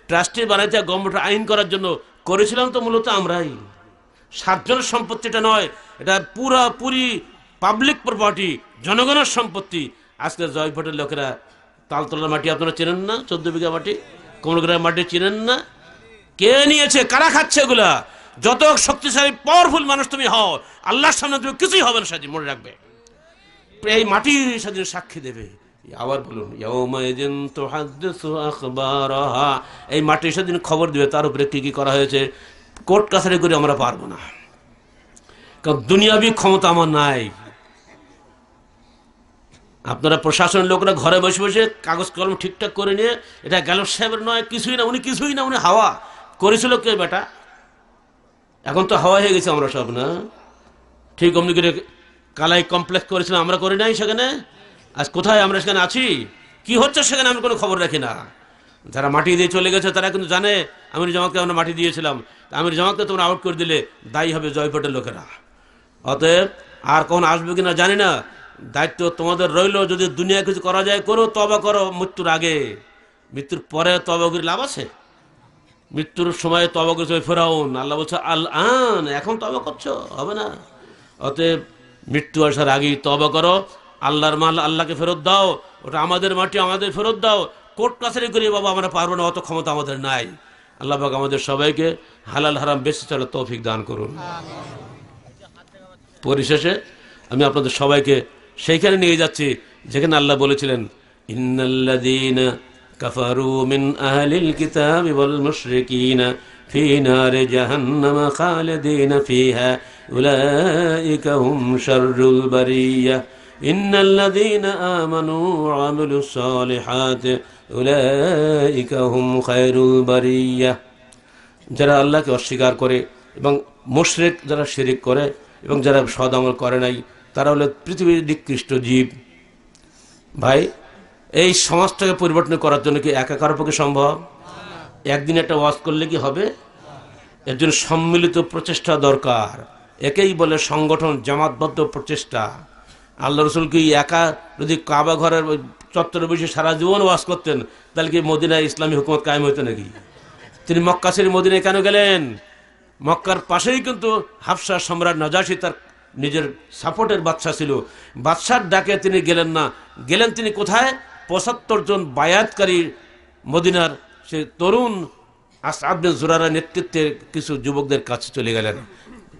ট্রাস্টি বানাইতে গভর্নমেন্ট আইন করার জন্য করেছিলাম তো মূলত আমরাই। 7 জনের সম্পত্তিটা নয়, এটা পুরি পাবলিক প্রপার্টি, জনগণের সম্পত্তি। আজকে জয়ফটের লোকেরা তালতলার মাটি আপনারা চেনেন না, 14 বিঘা মাটি, কোমরগ্রামের মাটি চেনেন না, কে নিয়েছে, কারা খাচ্ছে এগুলা? যত শক্তিশালী পাওয়ারফুল মানুষ তুমি হও, আল্লাহর সামনে তুমি কিছুই হবে না সেদিন, মনে রাখবে। এই মাটি সেদিন সাক্ষী দেবে। আবার বলুন, ইয়াউমাইযিন তুহাদ্দিসু আখবারাহা, এই মাটি সেদিন খবর দিবে তার উপরে কি কি করা হয়েছে। কোর্ট কাছারি করে আমরা পারবো না, কারণ দুনিয়াবি ক্ষমতা আমার নাই। আপনারা প্রশাসনের লোকরা ঘরে বসে বসে কাগজ কলম ঠিকঠাক করে নিয়ে, এটা গেল সাহেবের নয়, কিছুই না, উনি কিছুই না, উনি হাওয়া করেছিল কে বেটা? এখন তো হাওয়া হয়ে গেছে আমরা সব, না? ঠিক অমনি করে কালাই কমপ্লেক্স করেছিলাম, আমরা করি নাই সেখানে। আজ কোথায় আমরা সেখানে আছি, কি হচ্ছে সেখানে আমি কোনো খবর রাখি না। যারা মাটি দিয়ে চলে গেছে তারা কিন্তু জানে আমির জামাতকে আমরা মাটি দিয়েছিলাম, আমির জামাতকে তোমরা আউট করে দিলে দায়ী হবে জয়ফটের লোকেরা। অতএব আর কখন আসবে কিনা জানি না, দায়িত্ব তোমাদের রইল। যদি দুনিয়া কিছু করা যায় করো, তবা করো মৃত্যুর আগে। মৃত্যুর পরে তবা করে লাভ আছে? মৃত্যুর সময় তবা করছে ফেরাউন, আল্লাহ বলছে আল আন, এখন তবা করছো, হবে না। অতএব মৃত্যু আসার আগেই তবা করো, আল্লাহর মাল আল্লাহকে ফেরত দাও, ওটা আমাদের মাটি আমাদের ফেরত দাও। কোর্ট কাছারি করি বাবা আমরা পারবো না, অত ক্ষমতা আমাদের নাই। আল্লাহ পাক আমাদের সবাইকে হালাল হারাম বেশি চলার তৌফিক দান করুন। পরিশেষে আমি আপনাদের সবাইকে সেইখানে নিয়ে যাচ্ছি যেখানে আল্লাহ বলেছিলেন, ইন্নাল্লাযীনা কাফারু মিন আহলিল কিতাবি ওয়াল মুশরিকিনা ফি নারি জাহান্নাম খালিদিনা ফিহা উলাইকা হুম শাররুল বারিয়া ইন্নাল্লাযীনা আমানু ওয়া আমিলুস সালিহাতি উলাইকা হুম খায়রুল বারিয়া। যারা আল্লাহকে অস্বীকার করে এবং মুশরিক যারা শিরিক করে এবং যারা সৎ আমল করে নাই, তারা হলো পৃথিবীর নিকৃষ্ট জীব। ভাই, এই সমাজটাকে পরিবর্তন করার জন্য কি একা কারোর পক্ষে সম্ভব? একদিন একটা ওয়াজ করলে কি হবে? এর জন্য সম্মিলিত প্রচেষ্টা দরকার। একেই বলে সংগঠন, জামাতবদ্ধ প্রচেষ্টা। আল্লাহ রসুল কি একা যদি কাবা ঘরের চত্বরে বসে সারা জীবন ওয়াজ করতেন, তাহলে কি মদিনায় ইসলামী হুকুমত কায়েম হইতো নাকি? তিনি মক্কা ছেড়ে মদিনায় কেন গেলেন? মক্কার পাশেই কিন্তু হাফসা সম্রাট নাজাশী তার নিজের সাপোর্টের বাদশা ছিল, বাদশার ডাকে তিনি গেলেন না। গেলেন তিনি কোথায়? 75 জন বায়াতকারী মদিনার সে তরুণ আসআদ বিন জুরারার নেতৃত্বে কিছু যুবকদের কাছে চলে গেলেন।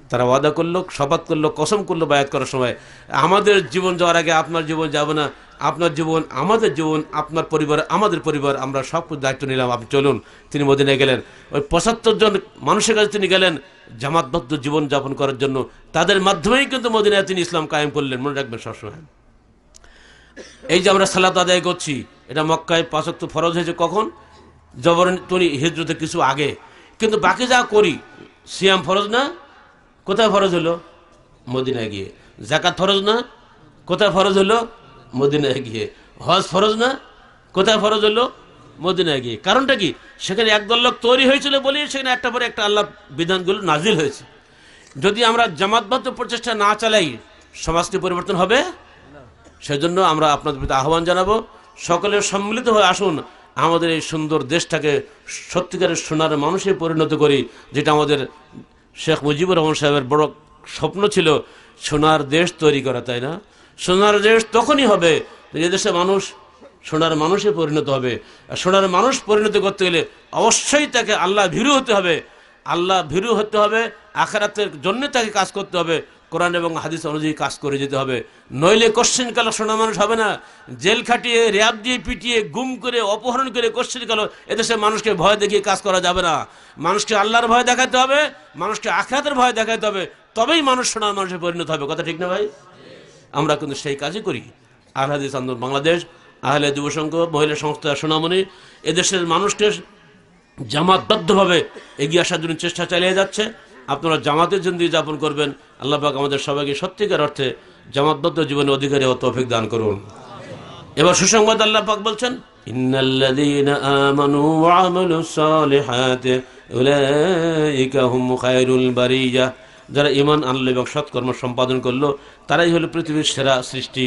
তারা ওয়াদা করলো, শপথ করলো, কসম করলো বায়াত করার সময়, আমাদের জীবন যাওয়ার আগে আপনার জীবন যাবে না, আপনার জীবন আমাদের জীবন, আপনার পরিবার আমাদের পরিবার, আমরা সব দায়িত্ব নিলাম, আপনি চলুন। তিনি মদিনায় গেলেন। ওই 75 জন মানুষের কাছে তিনি গেলেন জামাতবদ্ধ জীবন যাপন করার জন্য। তাদের মাধ্যমেই কিন্তু মদিনায় তিনি ইসলাম কায়েম করলেন, মনে রাখবেন সবসময়। এই যে আমরা সালাত আদায় করছি, এটা মক্কায় 5 ওয়াক্ত ফরজ হয়েছে কখন? জবরদস্তি হিজরতের কিছু আগে। কিন্তু বাকি যা করি, সিয়াম ফরজ না? কোথায় ফরজ হলো? মদিনায় গিয়ে। যাকাত ফরজ না? কোথায় ফরজ হলো? মদিনায় গিয়ে। হজ ফরজ না? কোথায় ফরজ হলো? মদিনায় গিয়ে। কারণটা কি? সেখানে একদল লোক তৈরি হয়েছিল বলে সেখানে একটা পরে একটা আল্লাহ বিধানগুলো নাজিল হয়েছে। যদি আমরা জামাতবদ্ধ প্রচেষ্টা না চালাই, সমাজটি পরিবর্তন হবে। সেজন্য আমরা আপনাদের প্রতি আহ্বান জানাবো, সকলে সম্মিলিত হয়ে আসুন, আমাদের এই সুন্দর দেশটাকে সত্যিকারের সোনার মানুষে পরিণত করি। যেটা আমাদের শেখ মুজিবুর রহমান সাহেবের বড় স্বপ্ন ছিল, সোনার দেশ তৈরি করা, তাই না? সোনার দেশ তখনই হবে যে দেশে মানুষ সোনার মানুষে পরিণত হবে। আর সোনার মানুষ পরিণত করতে গেলে অবশ্যই তাকে আল্লাহ ভীরু হতে হবে। আল্লাহ ভীরু হতে হবে, আখিরাতের জন্য তাকে কাজ করতে হবে, কোরআন এবং হাদিস অনুযায়ী কাজ করে যেতে হবে। নইলে কোশ্চেন কাল সোনা মানুষ হবে না। জেল খাটিয়ে, র্যাব দিয়ে পিটিয়ে, গুম করে, অপহরণ করে কোশ্চেন কাল এদেশে মানুষকে ভয় দেখিয়ে কাজ করা যাবে না। মানুষকে আল্লাহর ভয় দেখাতে হবে, মানুষকে আখিরাতের ভয় দেখাতে হবে, তবেই মানুষ সোনার মানুষে পরিণত হবে। কথা ঠিক না ভাই? আমরা কিন্তু সেই কাজই করি। আল হাদিস আন্দোলন বাংলাদেশ আহলে যুব সংঘ, মহিলা সংস্থা সোনামণি এদেশের মানুষকে জামাতবদ্ধভাবে এগিয়ে আসার জন্য চেষ্টা চালিয়ে যাচ্ছে। আপনারা জামাতের জিন্দেগি যাপন করবেন। আল্লাহ পাক আমাদের সবাইকে সত্যিকার অর্থে জামাতবদ্ধ জীবনের অধিকারী ও তৌফিক দান করুন। এবার সুসংবাদ আল্লাহ পাক বলছেন, ইন্নাল্লাযীনা আমানু ওয়া আমালুস সালিহাতি উলাইকা হুম খায়রুল বারিয়া। যারা ঈমান আনলো এবং সৎকর্ম সম্পাদন করলো তারাই হলো পৃথিবীর সেরা সৃষ্টি।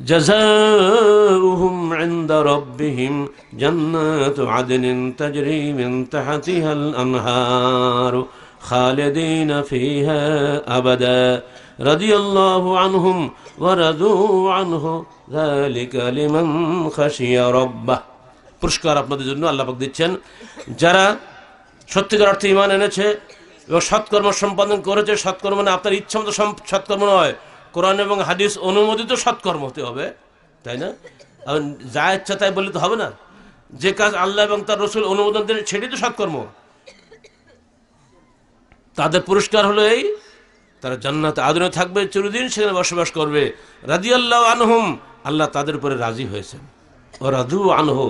জাযাউহুম ইনদা রাব্বিহিম জান্নাতু আদনিন তাজরি মিন তাহতিহাল আনহার খালিদিনা ফিহা আবাদা রাদিয়াল্লাহু আনহুম ওয়া রাদু আনহু যালিকা লিমান খাশিয়া রাব্বাহ। পুরস্কার আপনাদের জন্য আল্লাহ পাক দিচ্ছেন যারা সত্যিকার অর্থে ঈমান এনেছে এবং সৎকর্ম সম্পাদন করেছে। সৎকর্ম মানে আপনার ইচ্ছা মতো সৎকর্ম নয়, কোরআন এবং হাদিস অনুমোদিত সৎকর্ম হতে হবে, তাই না? যা ইচ্ছা তাই বললে তো হবে না। যে কাজ আল্লাহ এবং তার রাসূল অনুমোদন দেন সেটাই তো সৎকর্ম। তাদের পুরস্কার হলো এই, তারা জান্নাতে আদনে থাকবে, চিরদিন সেখানে বসবাস করবে। রাদিয়াল্লাহু আনহুম, আল্লাহ তাদের উপরে রাজি হয়েছেন। ও রাদু আনহু,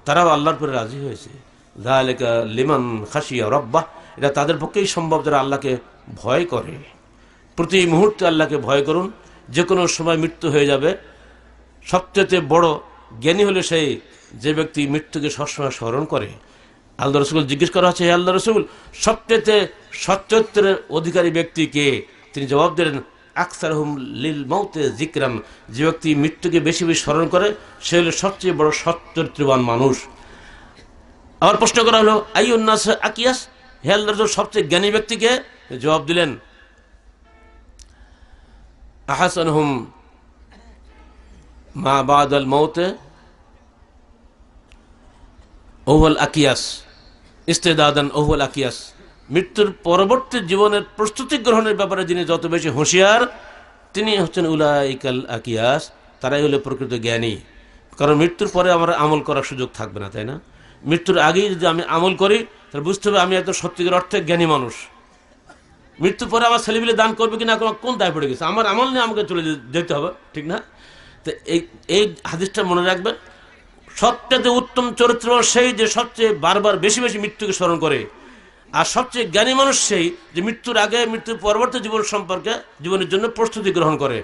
তারাও আল্লাহর উপরে রাজি হয়েছে। যালিকা লিমান খাশিয়া রাব্বাহ, এটা তাদের পক্ষেই সম্ভব যারা আল্লাহকে ভয় করে। প্রতি মুহূর্তে আল্লাহকে ভয় করুন, যে কোনো সময় মৃত্যু হয়ে যাবে। সবচেয়ে বড় জ্ঞানী হলো সেই যে ব্যক্তি মৃত্যুকে সবসময় স্মরণ করে। আল্লাহ রসুল জিজ্ঞেস করা হচ্ছে, হে আল্লাহ রসুল, সবচেয়ে সচ্চরিত্রের অধিকারী ব্যক্তি কে? তিনি জবাব দিলেন, আকসারহুম লিল মাউতে যিকরান, যে ব্যক্তি মৃত্যুকে বেশি বেশি স্মরণ করে সে হলো সবচেয়ে বড় সচ্চরিত্রবান মানুষ। আবার প্রশ্ন করা হলো, আইয়ুন নাস আকিয়াস, হে আল্লাহ রসুল, সবচেয়ে জ্ঞানী ব্যক্তিকে? জবাব দিলেন, আহসানহুম মা বাদাল মাউতে ওহুয়াল আকিয়াস ইস্তেদাদান ওহুয়াল আকিয়াস, মৃত্যুর পরবর্তী জীবনের প্রস্তুতি গ্রহণের ব্যাপারে যিনি যত বেশি হুঁশিয়ার তিনি হচ্ছেন উলাইকাল আকিয়াস, তারাই হলো প্রকৃত জ্ঞানী। কারণ মৃত্যুর পরে আমার আমল করার সুযোগ থাকবে না, তাই না? মৃত্যুর আগেই যদি আমি আমল করি তাহলে বুঝতে হবে আমি একদম সত্যিকার অর্থে জ্ঞানী মানুষ। মৃত্যুর পরে আমার ছেলেপিলে দান করবে কিনা কোন দায় পড়ে গেছে, আমার আমল নিয়ে আমাকে চলে যেতে হবে, ঠিক না? তো এই হাদিসটা মনে রাখবেন, সবচেয়ে উত্তম চরিত্র সেই যে সবচেয়ে বারবার বেশি বেশি মৃত্যুকে স্মরণ করে, আর সবচেয়ে জ্ঞানী মানুষ সেই যে মৃত্যুর আগে মৃত্যুর পরবর্তী জীবন সম্পর্কে জীবনের জন্য প্রস্তুতি গ্রহণ করে।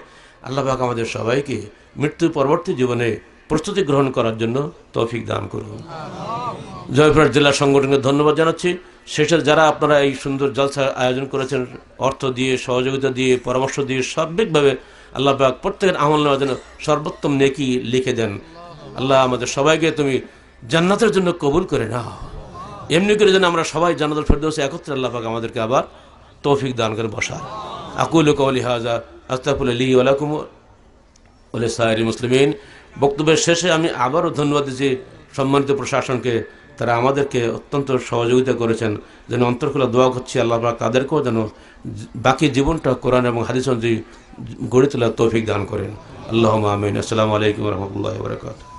আল্লাহ পাক আমাদের সবাইকে মৃত্যুর পরবর্তী জীবনে প্রস্তুতি গ্রহণ করার জন্য তৌফিক দান করুন। জয়পুরহাট জেলা সংগঠনকে ধন্যবাদ জানাচ্ছি। শেষের যারা আপনারা এই সুন্দর জলসা আয়োজন করেছেন, অর্থ দিয়ে, সহযোগিতা দিয়ে, পরামর্শ দিয়ে, সার্বিকভাবে আল্লাহ পাক প্রত্যেকের আমল নেওয়ার জন্য সর্বোত্তম নেকি লিখে দেন। আল্লাহ আমাদের সবাইকে তুমি জান্নাতের জন্য কবুল করে নাও। এমনি করে যেন আমরা সবাই জান্নাতুল ফেরদৌসে একত্রে আল্লাহ পাক আমাদেরকে আবার তৌফিক দান করে বসার। আকুলু কওলি হাযা আস্তাগফিরুল্লাহ লি ওয়া লাকুম ওয়া লিসাইরিল মুসলিমিন। বক্তব্যের শেষে আমি আবারও ধন্যবাদ দিচ্ছি সম্মানিত প্রশাসনকে, তারা আমাদেরকে অত্যন্ত সহযোগিতা করেছেন। যেন অন্তরখোলা দোয়া করছি আল্লাহ পাক তাদেরকেও যেন বাকি জীবনটা কোরআন এবং হাদিস অনুযায়ী গড়ে তোলার তৌফিক দান করেন। আল্লাহুম্মা আমিন। আসসালামু আলাইকুম ওয়া রাহমাতুল্লাহি ওয়া বারাকাতুহু।